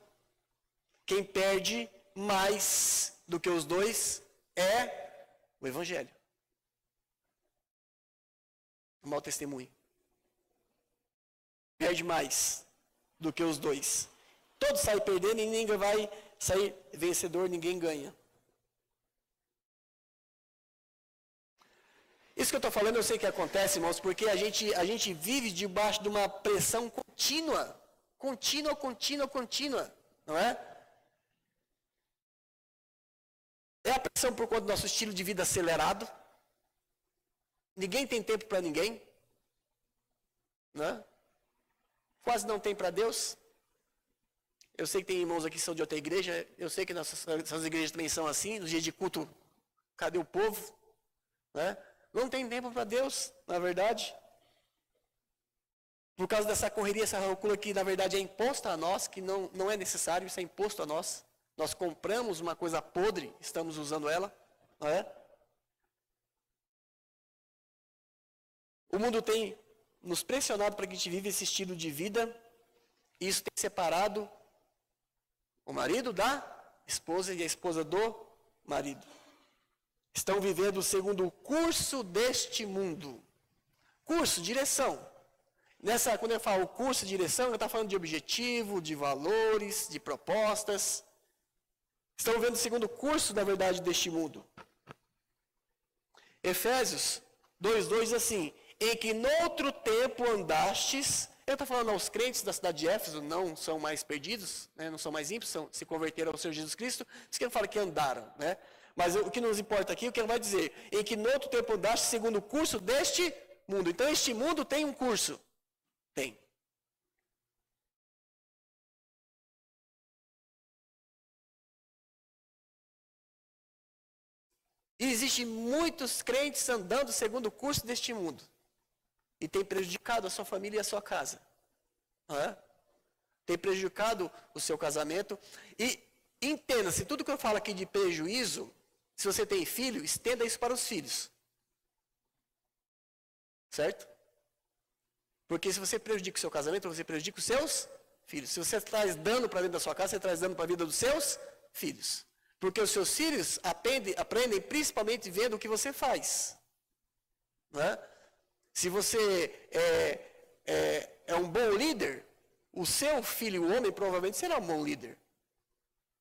Quem perde mais do que os dois é o evangelho. O mau testemunho. Perde mais do que os dois. Todos saem perdendo e ninguém vai sair vencedor, ninguém ganha. Isso que eu estou falando, eu sei que acontece, irmãos, porque a gente vive debaixo de uma pressão contínua, não é? É a pressão por conta do nosso estilo de vida acelerado. Ninguém tem tempo para ninguém, né? Quase não tem para Deus. Eu sei que tem irmãos aqui que são de outra igreja, eu sei que nossas igrejas também são assim, nos dias de culto, cadê o povo? Né? Não tem tempo para Deus, na verdade. Por causa dessa correria, essa loucura que na verdade é imposta a nós, que não é necessário, isso é imposto a nós. Nós compramos uma coisa podre, estamos usando ela, não é? O mundo tem nos pressionado para que a gente viva esse estilo de vida, e isso tem separado o marido da esposa e a esposa do marido. Estão vivendo segundo o curso deste mundo. Curso, direção. Quando eu falo curso, direção, eu estou falando de objetivo, de valores, de propostas. Estão vivendo segundo o curso, na verdade, deste mundo. Efésios 2:2 diz assim: em que noutro tempo andastes. Ele está falando aos crentes da cidade de Éfeso, não são mais perdidos, né, não são mais ímpios, se converteram ao Senhor Jesus Cristo. Por isso que ele fala que andaram, né? Mas o que nos importa aqui, o que ele vai dizer? Em que noutro tempo andaste segundo o curso deste mundo. Então este mundo tem um curso. Tem. E existem muitos crentes andando segundo o curso deste mundo. E tem prejudicado a sua família e a sua casa. Não é? Tem prejudicado o seu casamento. E entenda-se, tudo que eu falo aqui de prejuízo, se você tem filho, estenda isso para os filhos. Certo? Porque se você prejudica o seu casamento, você prejudica os seus filhos. Se você traz dano para dentro da sua casa, você traz dano para a vida dos seus filhos. Porque os seus filhos aprendem principalmente vendo o que você faz. Não é? Se você é um bom líder, o seu filho, o homem, provavelmente será um bom líder.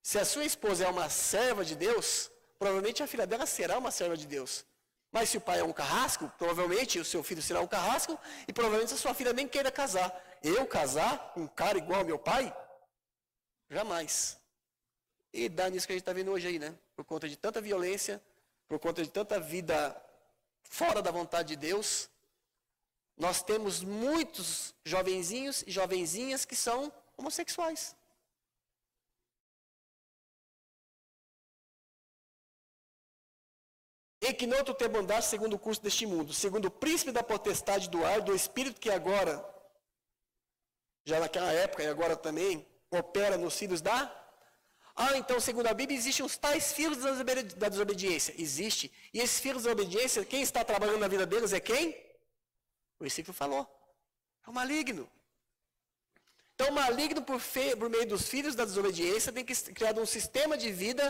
Se a sua esposa é uma serva de Deus, provavelmente a filha dela será uma serva de Deus. Mas se o pai é um carrasco, provavelmente o seu filho será um carrasco e provavelmente a sua filha nem queira casar. Eu casar com um cara igual ao meu pai? Jamais. E dá nisso que a gente está vendo hoje aí, né? Por conta de tanta violência, por conta de tanta vida fora da vontade de Deus, nós temos muitos jovenzinhos e jovenzinhas que são homossexuais. E que noutro tempo andaste segundo o curso deste mundo, segundo o príncipe da potestade do ar, do espírito que agora, já naquela época e agora também, opera nos filhos da... então, segundo a Bíblia, existem os tais filhos da desobediência. Existe. E esses filhos da obediência, quem está trabalhando na vida deles é quem? O versículo falou. É o maligno. Então, o maligno, por meio dos filhos da desobediência, tem criado um sistema de vida,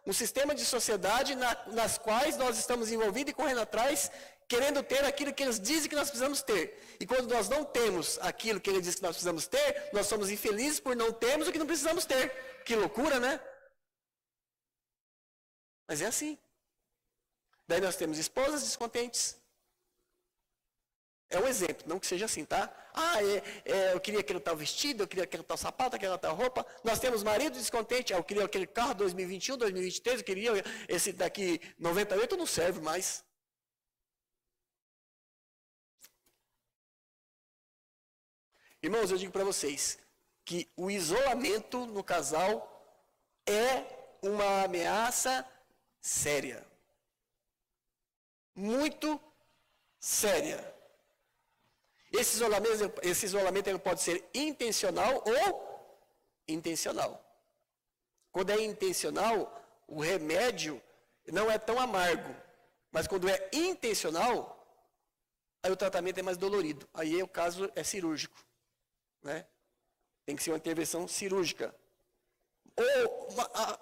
um sistema de sociedade nas quais nós estamos envolvidos e correndo atrás, querendo ter aquilo que eles dizem que nós precisamos ter. E quando nós não temos aquilo que eles dizem que nós precisamos ter, nós somos infelizes por não termos o que não precisamos ter. Que loucura, né? Mas é assim. Daí nós temos esposas descontentes. É um exemplo, não que seja assim, tá? Eu queria aquele tal vestido, eu queria aquele tal sapato, aquela tal roupa. Nós temos marido descontente, eu queria aquele carro 2021, 2023, eu queria esse daqui 98, não serve mais. Irmãos, eu digo para vocês que o isolamento no casal é uma ameaça séria. Muito séria. Esse isolamento ele pode ser intencional ou intencional. Quando é intencional, o remédio não é tão amargo. Mas quando é intencional, aí o tratamento é mais dolorido. Aí o caso é cirúrgico. Né? Tem que ser uma intervenção cirúrgica.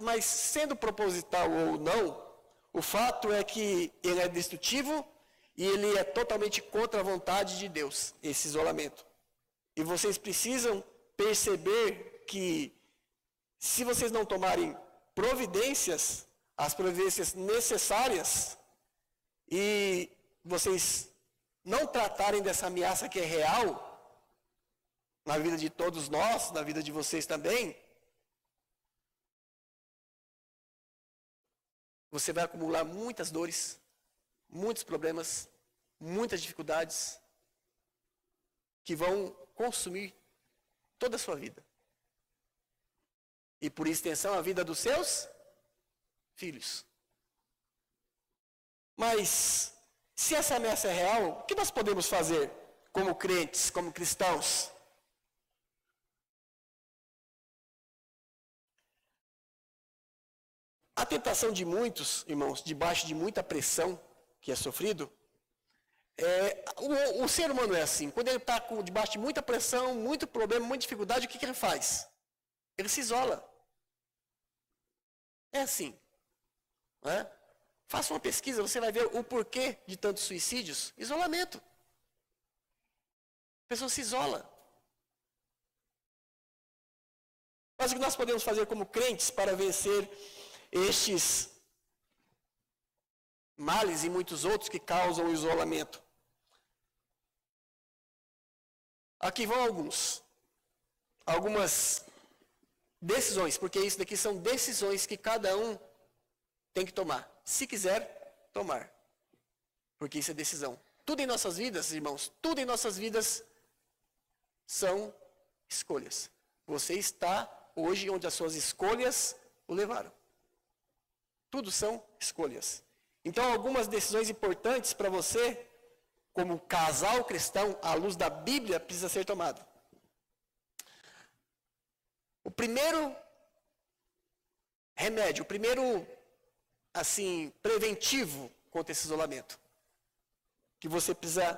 Mas sendo proposital ou não, o fato é que ele é destrutivo e ele é totalmente contra a vontade de Deus, esse isolamento. E vocês precisam perceber que se vocês não tomarem providências, as providências necessárias, e vocês não tratarem dessa ameaça que é real, na vida de todos nós, na vida de vocês também, você vai acumular muitas dores, muitos problemas, muitas dificuldades que vão consumir toda a sua vida. e por extensão a vida dos seus filhos. Mas, se essa ameaça é real, o que nós podemos fazer como crentes, como cristãos? A tentação de muitos, irmãos, debaixo de muita pressão que é sofrido, o ser humano é assim. Quando ele está debaixo de muita pressão, muito problema, muita dificuldade, o que ele faz? Ele se isola. É assim. Não é? Faça uma pesquisa, você vai ver o porquê de tantos suicídios. Isolamento. A pessoa se isola. Mas o que nós podemos fazer como crentes para vencer estes males e muitos outros que causam o isolamento? Aqui vão algumas decisões, porque isso daqui são decisões que cada um tem que tomar, se quiser tomar, porque isso é decisão. Tudo em nossas vidas, irmãos, tudo em nossas vidas são escolhas. Você está hoje onde as suas escolhas o levaram. Tudo são escolhas. Então, algumas decisões importantes para você, como casal cristão, à luz da Bíblia, precisa ser tomado. O primeiro remédio, o primeiro, assim, preventivo contra esse isolamento, que você precisa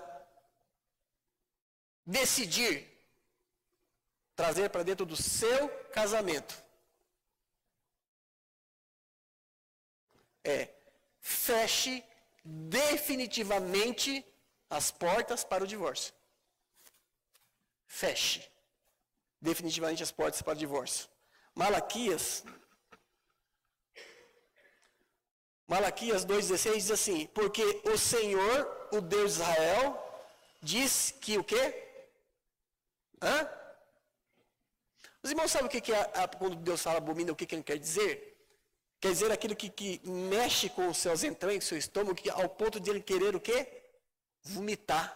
decidir trazer para dentro do seu casamento, feche definitivamente as portas para o divórcio. Feche definitivamente as portas para o divórcio. Malaquias 2,16 diz assim: porque o Senhor, o Deus de Israel, diz que o quê? Os irmãos sabem o que é quando Deus fala abomina, o que ele quer dizer? Quer dizer aquilo que mexe com os seus entranhas, seu estômago, ao ponto de ele querer o quê? Vomitar.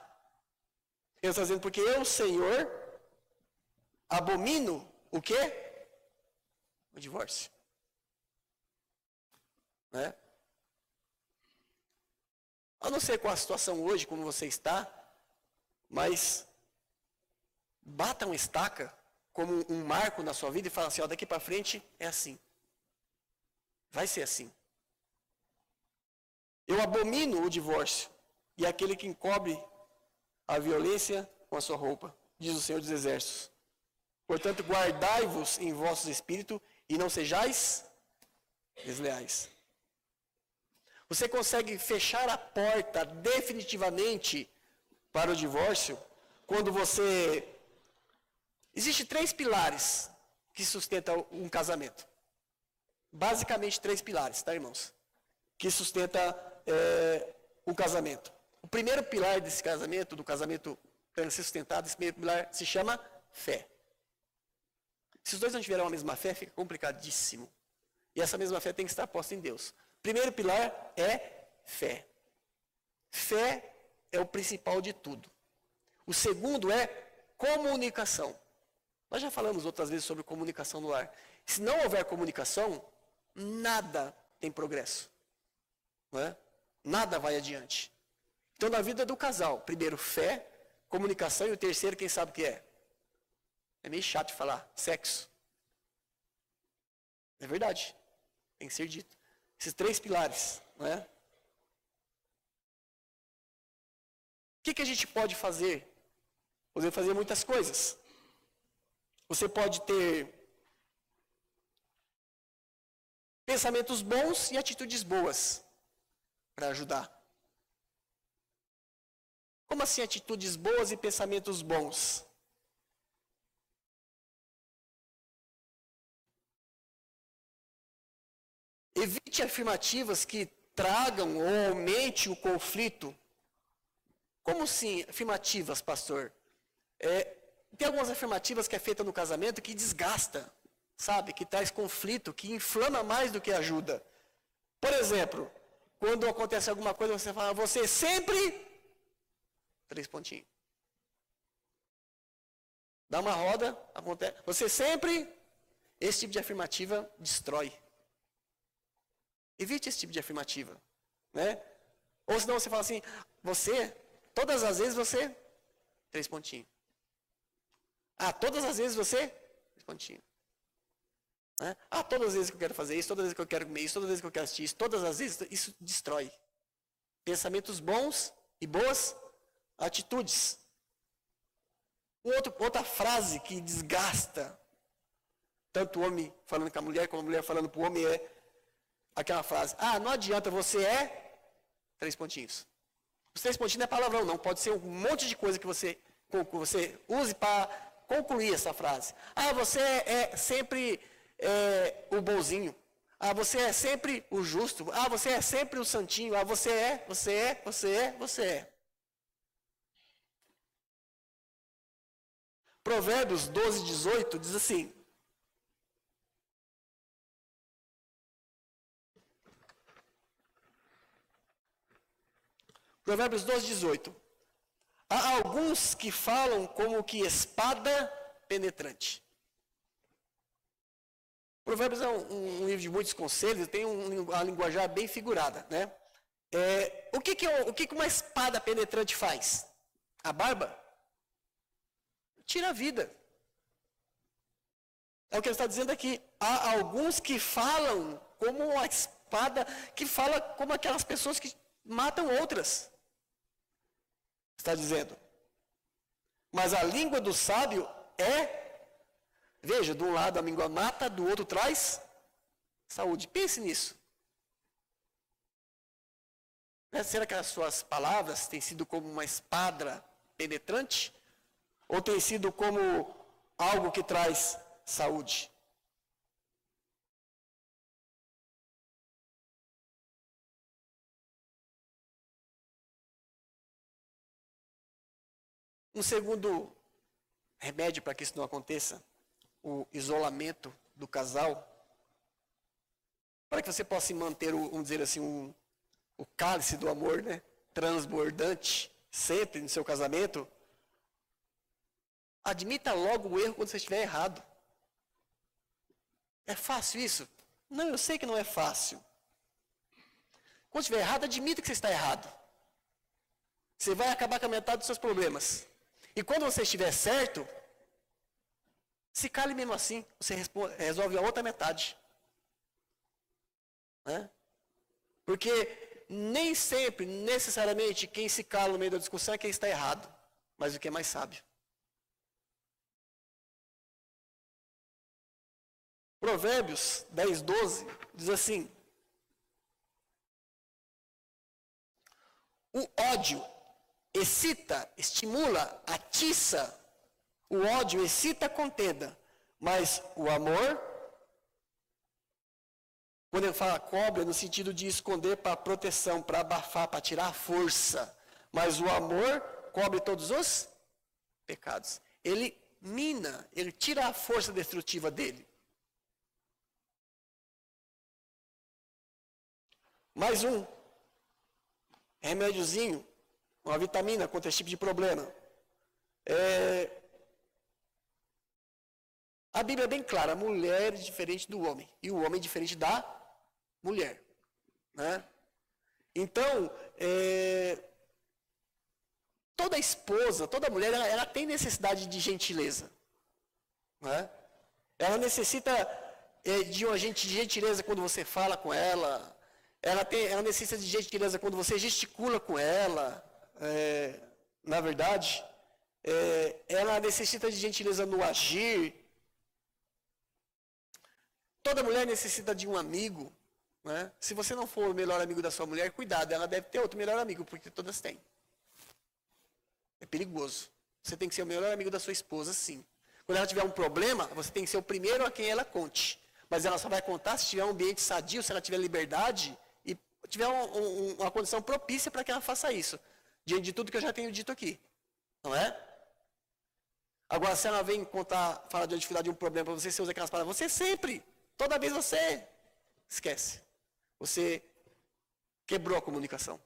Ele está dizendo, porque eu, Senhor, abomino o quê? O divórcio. Né? Eu não sei qual a situação hoje, como você está, mas bata uma estaca como um marco na sua vida e fala assim, ó, daqui para frente é assim. Vai ser assim. Eu abomino o divórcio e aquele que encobre a violência com a sua roupa, diz o Senhor dos Exércitos. Portanto, guardai-vos em vosso espírito e não sejais desleais. Você consegue fechar a porta definitivamente para o divórcio quando você... Existem 3 pilares que sustentam um casamento. Basicamente 3 pilares, tá, irmãos? Que sustenta o casamento. O primeiro pilar desse casamento, do casamento para ser sustentado, esse primeiro pilar se chama fé. Se os dois não tiverem a mesma fé, fica complicadíssimo. E essa mesma fé tem que estar posta em Deus. O primeiro pilar é fé. Fé é o principal de tudo. O segundo é comunicação. Nós já falamos outras vezes sobre comunicação no lar. Se não houver comunicação, nada tem progresso. Não é? Nada vai adiante. Então, na vida do casal, primeiro fé, comunicação, e o terceiro, quem sabe o que é? É meio chato de falar, sexo. É verdade, tem que ser dito. Esses 3 pilares, não é? O que a gente pode fazer? Podemos fazer muitas coisas. Você pode ter pensamentos bons e atitudes boas para ajudar. Como assim atitudes boas e pensamentos bons? Evite afirmativas que tragam ou aumente o conflito. Como assim afirmativas, pastor? Tem algumas afirmativas que é feita no casamento que desgasta, sabe? Que traz conflito, que inflama mais do que ajuda. Por exemplo, quando acontece alguma coisa, você fala, você sempre... 3 pontinhos. Dá uma roda, acontece. Você sempre... Esse tipo de afirmativa destrói. Evite esse tipo de afirmativa, né? Ou senão você fala assim, todas as vezes você, 3 pontinhos. Todas as vezes você, 3 pontinhos. Né? Todas as vezes que eu quero fazer isso, todas as vezes que eu quero comer isso, todas as vezes que eu quero assistir isso, todas as vezes, isso destrói. Pensamentos bons e boas atitudes. Outra frase que desgasta, tanto o homem falando com a mulher, como a mulher falando para o homem, é aquela frase, não adianta, você é, 3 pontinhos. Os 3 pontinhos não é palavrão, não. Pode ser um monte de coisa que você use para concluir essa frase. Você é sempre o bonzinho. Você é sempre o justo. Você é sempre o santinho. Você é. Provérbios 12, 18 diz assim, Provérbios 12, 18. Há alguns que falam como que espada penetrante. Provérbios é um livro de muitos conselhos, tem uma linguajar bem figurada, né? O que uma espada penetrante faz? A barba? Tira a vida. É o que ele está dizendo aqui. Há alguns que falam como uma espada, que fala como aquelas pessoas que matam outras. Está dizendo. Mas a língua do sábio veja, de um lado a língua mata, do outro traz saúde. Pense nisso. Será que as suas palavras têm sido como uma espada penetrante? Ou têm sido como algo que traz saúde? Um segundo remédio para que isso não aconteça, o isolamento do casal, para que você possa manter, vamos dizer assim, o cálice do amor, né, transbordante, sempre no seu casamento. Admita logo o erro quando você estiver errado. É fácil isso? Não, eu sei que não é fácil. Quando estiver errado, admita que você está errado. Você vai acabar com a metade dos seus problemas. E quando você estiver certo, se cale mesmo assim, você resolve a outra metade. Né? Porque nem sempre, necessariamente, quem se cala no meio da discussão é quem está errado, mas o que é mais sábio. Provérbios 10, 12 diz assim: o ódio excita, estimula, atiça. O ódio excita a contenda, mas o amor, quando ele fala cobra, é no sentido de esconder para proteção, para abafar, para tirar a força. Mas o amor cobre todos os pecados. Ele mina, ele tira a força destrutiva dele. Mais um remédiozinho, uma vitamina contra esse tipo de problema. A Bíblia é bem clara, a mulher é diferente do homem, e o homem é diferente da mulher. Né? Então, toda esposa, toda mulher, ela tem necessidade de gentileza. Né? Ela necessita de um agente de gentileza quando você fala com ela. Ela necessita de gentileza quando você gesticula com ela. Na verdade, ela necessita de gentileza no agir. Toda mulher necessita de um amigo. Né? Se você não for o melhor amigo da sua mulher, cuidado, ela deve ter outro melhor amigo, porque todas têm. É perigoso. Você tem que ser o melhor amigo da sua esposa, sim. Quando ela tiver um problema, você tem que ser o primeiro a quem ela conte. Mas ela só vai contar se tiver um ambiente sadio, se ela tiver liberdade e tiver uma condição propícia para que ela faça isso. Diante de tudo que eu já tenho dito aqui. Não é? Agora, se ela vem falar de uma dificuldade, de um problema para você, você usa aquelas palavras, você sempre, toda vez você esquece. Você quebrou a comunicação.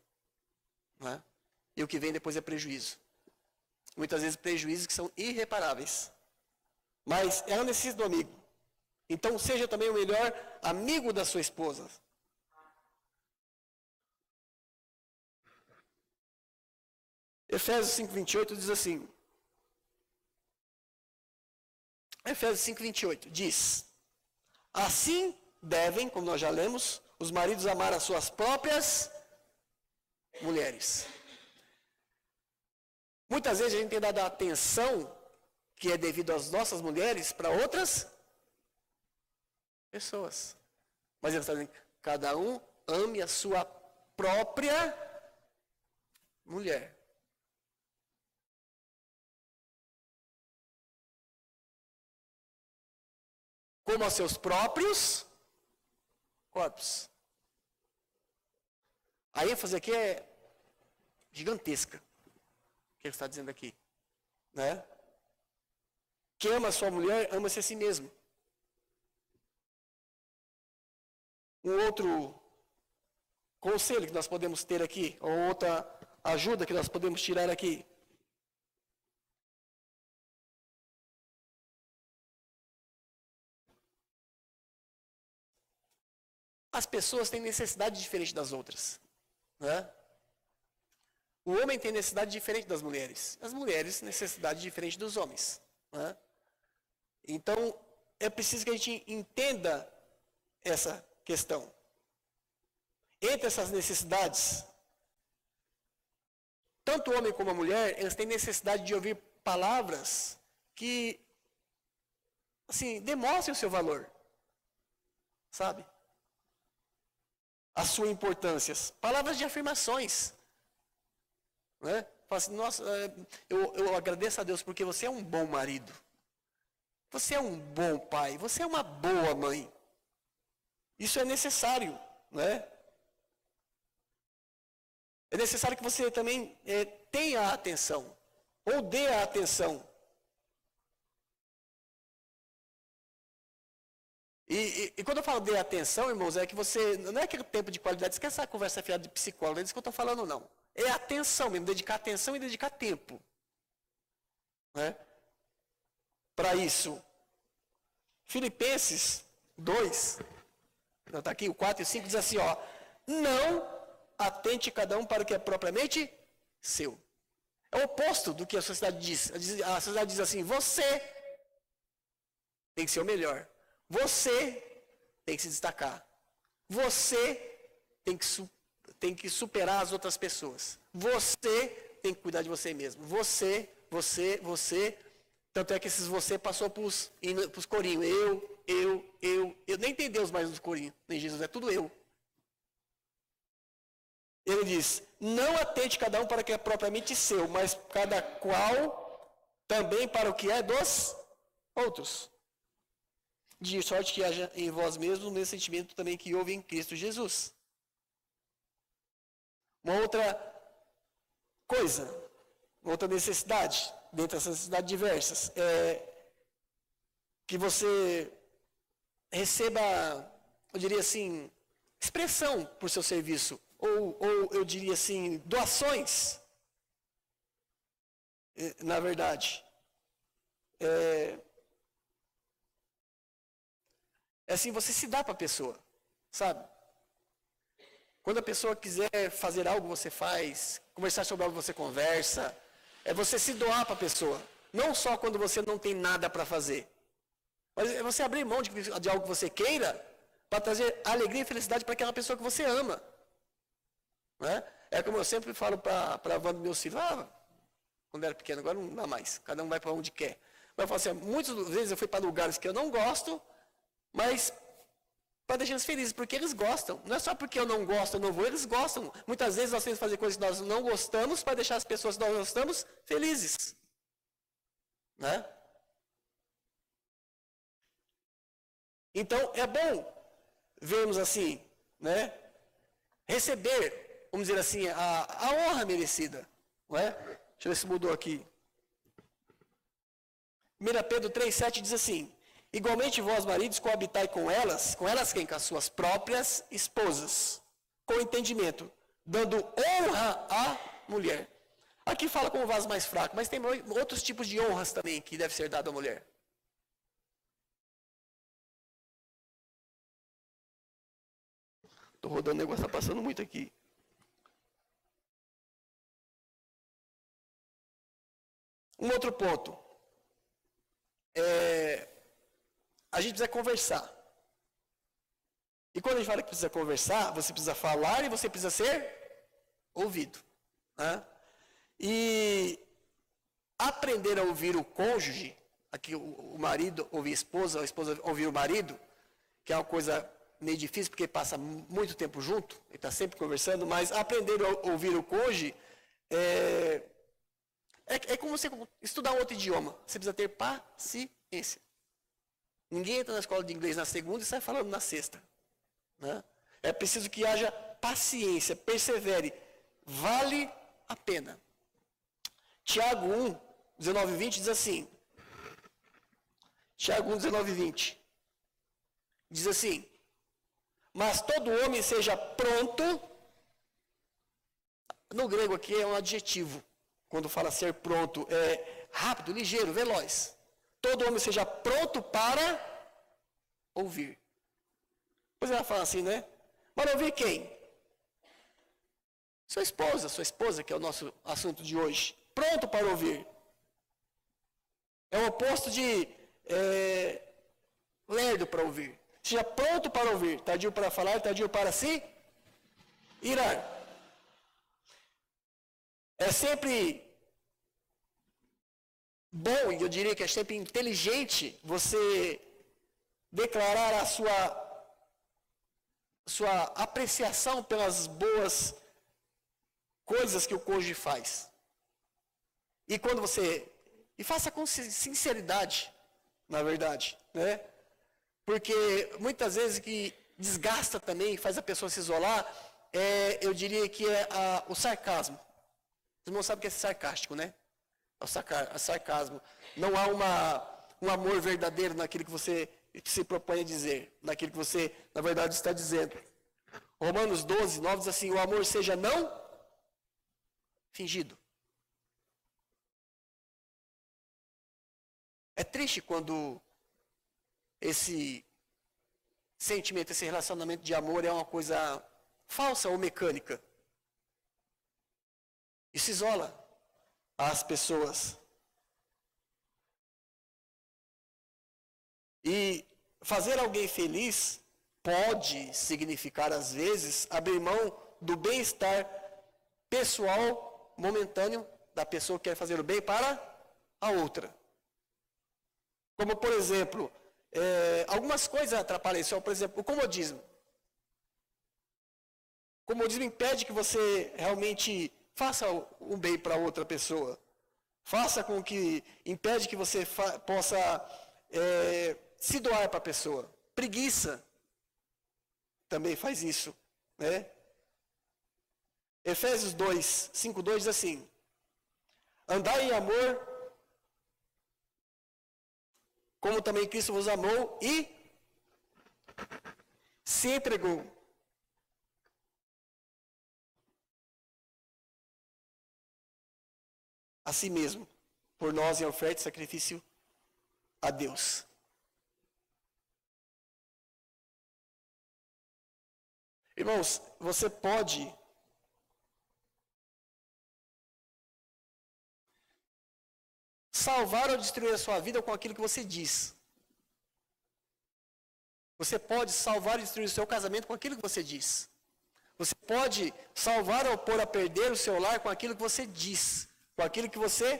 Não é? E o que vem depois é prejuízo. Muitas vezes prejuízos que são irreparáveis. Mas ela necessita do amigo. Então seja também o melhor amigo da sua esposa. Efésios 5:28 diz assim. Efésios 5:28 diz: assim devem, como nós já lemos, os maridos amar as suas próprias mulheres. Muitas vezes a gente tem dado a atenção que é devido às nossas mulheres para outras pessoas. Mas ele está dizendo, cada um ame a sua própria mulher. Como aos seus próprios corpos. A ênfase aqui é gigantesca. O que ele está dizendo aqui? Né? Quem ama a sua mulher, ama-se a si mesmo. Um outro conselho que nós podemos ter aqui, ou outra ajuda que nós podemos tirar aqui. As pessoas têm necessidade diferente das outras. Né? O homem tem necessidade diferente das mulheres. As mulheres, necessidade diferente dos homens. Né? Então, é preciso que a gente entenda essa questão. Entre essas necessidades, tanto o homem como a mulher, eles têm necessidade de ouvir palavras que, assim, demonstrem o seu valor. Sabe? A sua importância. Palavras de afirmações. Né? Fala assim, nossa, eu agradeço a Deus porque você é um bom marido. Você é um bom pai. Você é uma boa mãe. Isso é necessário. Né? É necessário que você também tenha a atenção. Ou dê a atenção. E quando eu falo de atenção, irmãos, é que você, não é aquele tempo de qualidade, esquece essa conversa fiada de psicólogo, não é disso que eu estou falando, não. É atenção mesmo, dedicar atenção e dedicar tempo. Né? Para isso. Filipenses 2, está aqui o 4 e o 5, diz assim, ó, não atente cada um para o que é propriamente seu. É o oposto do que a sociedade diz. A sociedade diz assim, você tem que ser o melhor. Você tem que se destacar. Você tem que superar as outras pessoas. Você tem que cuidar de você mesmo. Você. Tanto é que esses você passou para os corinhos. Eu. Nem tem Deus mais nos corinhos, nem Jesus, é tudo eu. Ele diz, não atente cada um para o que é propriamente seu, mas cada qual também para o que é dos outros. De sorte que haja em vós mesmos o mesmo sentimento também que houve em Cristo Jesus. Uma outra coisa, outra necessidade, dentre essas necessidades diversas, é que você receba, eu diria assim, expressão por seu serviço, ou eu diria assim, doações, na verdade. É assim, você se dá para a pessoa, sabe? Quando a pessoa quiser fazer algo, você faz. Conversar sobre algo, você conversa. É você se doar para a pessoa. Não só quando você não tem nada para fazer. Mas é você abrir mão de algo que você queira para trazer alegria e felicidade para aquela pessoa que você ama. Né? É como eu sempre falo para a Wanda, meus filhos. Quando era pequeno, agora não dá mais. Cada um vai para onde quer. Mas eu falo assim, muitas vezes eu fui para lugares que eu não gosto, mas para deixar eles felizes, porque eles gostam. Não é só porque eu não gosto, eu não vou, eles gostam. Muitas vezes nós temos que fazer coisas que nós não gostamos para deixar as pessoas que nós gostamos felizes. Né? Então, é bom vermos assim, né? Receber, vamos dizer assim, a honra merecida. Não é? Deixa eu ver se mudou aqui. 1 Pedro 3,7 diz assim, igualmente vós, maridos, coabitai com elas quem? Com as suas próprias esposas, com entendimento, dando honra à mulher. Aqui fala com o vaso mais fraco, mas tem outros tipos de honras também que deve ser dado à mulher. Estou rodando, o negócio está passando muito aqui. Um outro ponto. A gente precisa conversar. E quando a gente fala que precisa conversar, você precisa falar e você precisa ser ouvido. Né? E aprender a ouvir o cônjuge, aqui o marido ouvir a esposa ouvir o marido, que é uma coisa meio difícil porque passa muito tempo junto, ele está sempre conversando, mas aprender a ouvir o cônjuge é como você estudar um outro idioma. Você precisa ter paciência. Ninguém entra na escola de inglês na segunda e sai falando na sexta. Né? É preciso que haja paciência, persevere. Vale a pena. Tiago 1, 19 e 20 diz assim. Tiago 1, 19 e 20. Diz assim. Mas todo homem seja pronto. No grego aqui é um adjetivo. Quando fala ser pronto, é rápido, ligeiro, veloz. Todo homem seja pronto para ouvir. Depois ela fala assim, né? Para ouvir quem? Sua esposa, que é o nosso assunto de hoje. Pronto para ouvir. É o oposto de lerdo para ouvir. Seja pronto para ouvir. Tardio para falar, tardio para se irar. É sempre bom, e eu diria que é sempre inteligente, você declarar a sua apreciação pelas boas coisas que o cônjuge faz. E quando você... E faça com sinceridade, na verdade, né? Porque muitas vezes que desgasta também, faz a pessoa se isolar, eu diria que é o sarcasmo. Os irmãos sabem que é sarcástico, né? É o sarcasmo. Não há um amor verdadeiro naquilo que você se propõe a dizer, naquilo que você, na verdade, está dizendo. Romanos 12, 9 diz assim, o amor seja não fingido. É triste quando esse sentimento, esse relacionamento de amor é uma coisa falsa ou mecânica. Isso isola as pessoas. E fazer alguém feliz pode significar, às vezes, abrir mão do bem-estar pessoal momentâneo da pessoa que quer fazer o bem para a outra. Como, por exemplo, algumas coisas atrapalham isso. Por exemplo, o comodismo. O comodismo impede que você realmente faça um bem para outra pessoa. Faça com que... Impede que você possa se doar para a pessoa. Preguiça também faz isso. Né? Efésios 2, 5, 2 diz assim. Andai em amor... como também Cristo vos amou e se entregou. A si mesmo, por nós em oferta e sacrifício a Deus. Irmãos, você pode salvar ou destruir a sua vida com aquilo que você diz. Você pode salvar e destruir o seu casamento com aquilo que você diz. Você pode salvar ou pôr a perder o seu lar com aquilo que você diz, com aquilo que você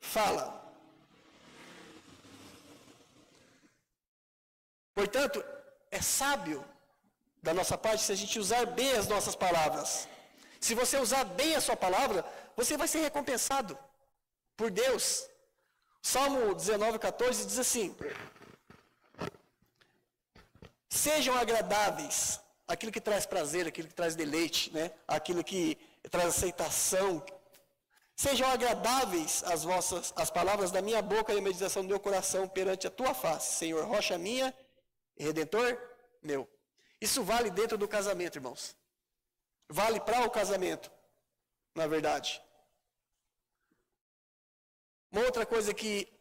fala. Portanto, é sábio da nossa parte se a gente usar bem as nossas palavras. Se você usar bem a sua palavra, você vai ser recompensado por Deus. Salmo 19, 14 diz assim: sejam agradáveis, aquilo que traz prazer, aquilo que traz deleite, né? Aquilo que traz aceitação. Sejam agradáveis as palavras da minha boca e a meditação do meu coração perante a tua face, Senhor, rocha minha e redentor meu. Isso vale dentro do casamento, irmãos. Vale para o casamento, na verdade. Uma outra coisa que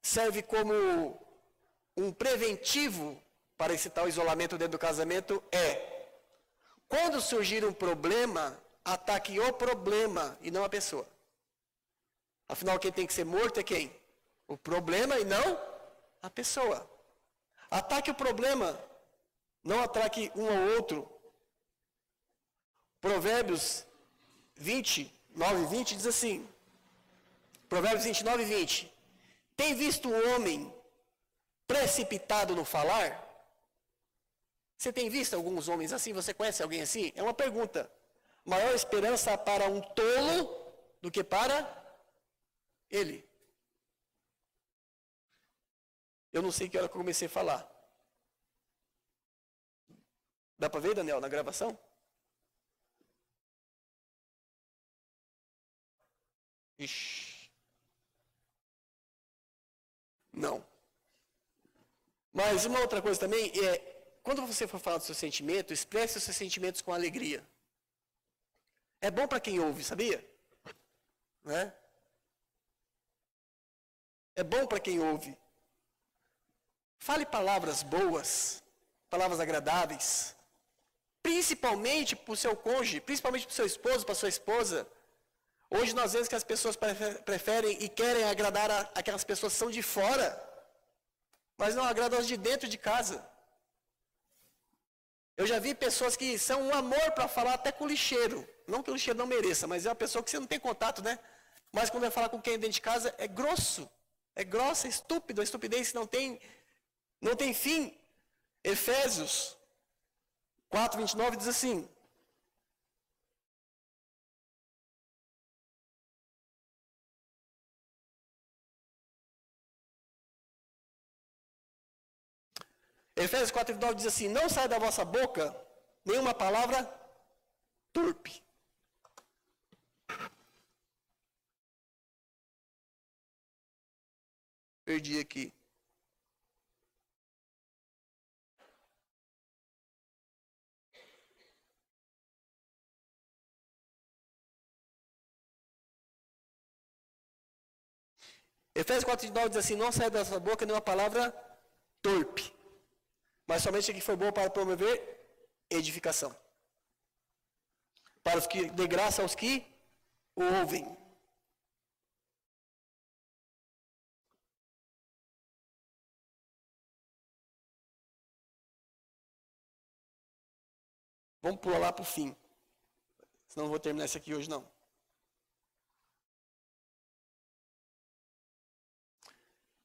serve como um preventivo para esse tal isolamento dentro do casamento é Quando surgir um problema, ataque o problema e não a pessoa. Afinal, quem tem que ser morto é quem? O problema e não a pessoa. Ataque o problema, não ataque um ao outro. Provérbios 29 e 20 diz assim, Provérbios 29 e 20. Tem visto o homem precipitado no falar? Você tem visto alguns homens assim? Você conhece alguém assim? É uma pergunta. Maior esperança para um tolo do que para ele. Eu não sei que hora que eu comecei a falar. Dá para ver, Daniel, na gravação? Ixi. Não. Mas uma outra coisa também é, quando você for falar do seu sentimento, expresse os seus sentimentos com alegria. É bom para quem ouve, sabia? Né? É bom para quem ouve. Fale palavras boas, palavras agradáveis, principalmente para o seu cônjuge, principalmente para o seu esposo, para a sua esposa. Hoje nós vemos que as pessoas preferem e querem agradar aquelas pessoas que são de fora, mas não agradam as de dentro de casa. Eu já vi pessoas que são um amor para falar até com o lixeiro. Não que o lixeiro não mereça, mas é uma pessoa que você não tem contato, né? Mas quando vai falar com quem é dentro de casa, é grosso. É grossa, é estúpido. A estupidez não tem fim. Efésios 4:29 diz assim. Efésios 4:29 diz assim, não sai da vossa boca nenhuma palavra torpe. Perdi aqui. Efésios 4:9 diz assim, não sai da sua boca nenhuma palavra torpe, mas somente a que foi boa para promover edificação. Para os que dê graça aos que o ouvem. Vamos pular lá para o fim. Senão não vou terminar isso aqui hoje não.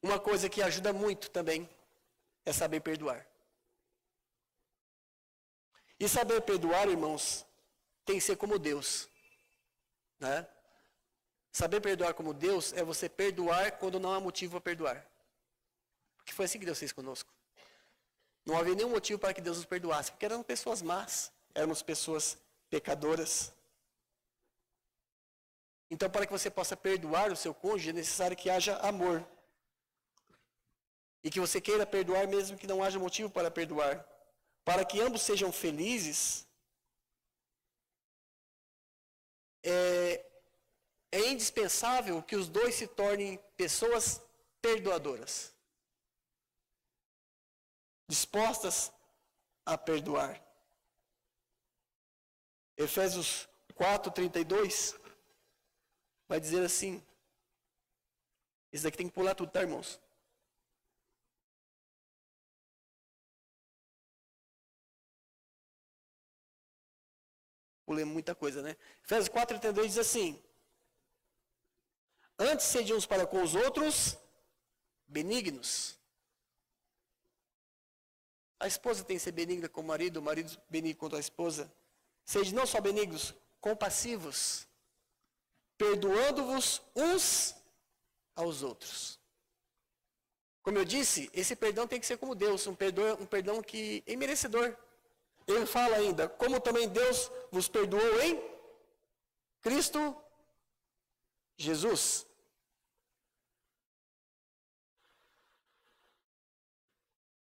Uma coisa que ajuda muito também é saber perdoar. E saber perdoar, irmãos, tem que ser como Deus. Né? Saber perdoar como Deus é você perdoar quando não há motivo para perdoar. Porque foi assim que Deus fez conosco. Não havia nenhum motivo para que Deus nos perdoasse, porque éramos pessoas más, éramos pessoas pecadoras. Então, para que você possa perdoar o seu cônjuge, é necessário que haja amor. E que você queira perdoar mesmo que não haja motivo para perdoar. Para que ambos sejam felizes, é indispensável que os dois se tornem pessoas perdoadoras. Dispostas a perdoar. Efésios 4:32 vai dizer assim. Esse daqui tem que pular tudo, tá, irmãos? Pulei muita coisa, né? Efésios 4:32 diz assim: antes sede uns para com os outros benignos. A esposa tem que ser benigna com o marido benigno contra a esposa. Sede não só benignos, compassivos, perdoando-vos uns aos outros. Como eu disse, esse perdão tem que ser como Deus, um perdão que é merecedor. Ele fala ainda, como também Deus vos perdoou em Cristo Jesus.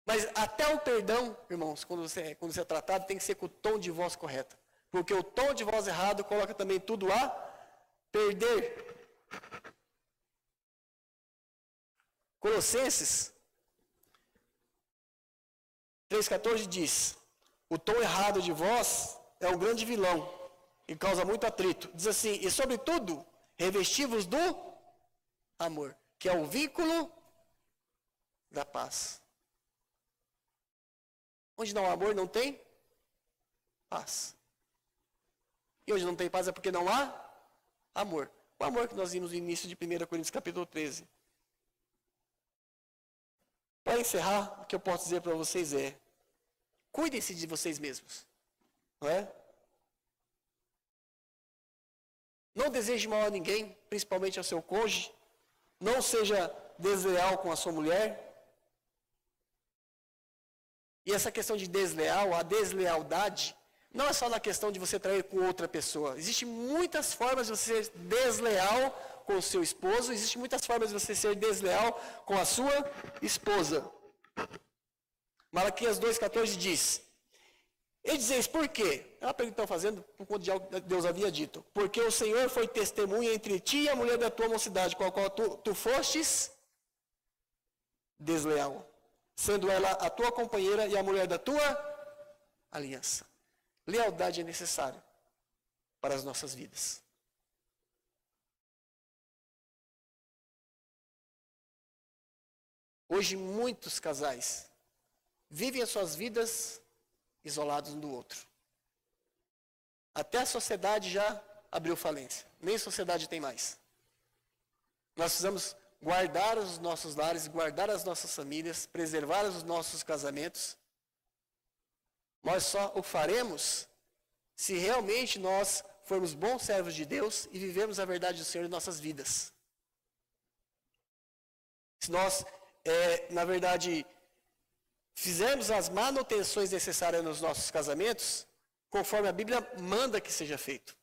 Mas até o perdão, irmãos, quando você é tratado, tem que ser com o tom de voz correto. Porque o tom de voz errado coloca também tudo a perder. Colossenses 3,14 diz, o tom errado de voz é um grande vilão e causa muito atrito. Diz assim, e sobretudo, revestivos do amor, que é o vínculo da paz. Onde não há amor, não tem paz. E onde não tem paz é porque não há amor. O amor que nós vimos no início de 1 Coríntios capítulo 13. Para encerrar, o que eu posso dizer para vocês é, cuidem-se de vocês mesmos. Não é? Não deseje mal a ninguém, principalmente ao seu cônjuge. Não seja desleal com a sua mulher. E essa questão de desleal, a deslealdade, não é só na questão de você trair com outra pessoa. Existem muitas formas de você ser desleal com o seu esposo, existem muitas formas de você ser desleal com a sua esposa. Malaquias 2,14 diz, e dizeis, por quê? É uma pergunta que estão fazendo por conta de algo que Deus havia dito. Porque o Senhor foi testemunha entre ti e a mulher da tua mocidade, com a qual tu fostes desleal, sendo ela a tua companheira e a mulher da tua aliança. Lealdade é necessária para as nossas vidas. Hoje muitos casais vivem as suas vidas isolados um do outro. Até a sociedade já abriu falência. Nem sociedade tem mais. Nós precisamos guardar os nossos lares, guardar as nossas famílias, preservar os nossos casamentos. Nós só o faremos se realmente nós formos bons servos de Deus e vivemos a verdade do Senhor em nossas vidas. Se nós, na verdade, fizermos as manutenções necessárias nos nossos casamentos, conforme a Bíblia manda que seja feito.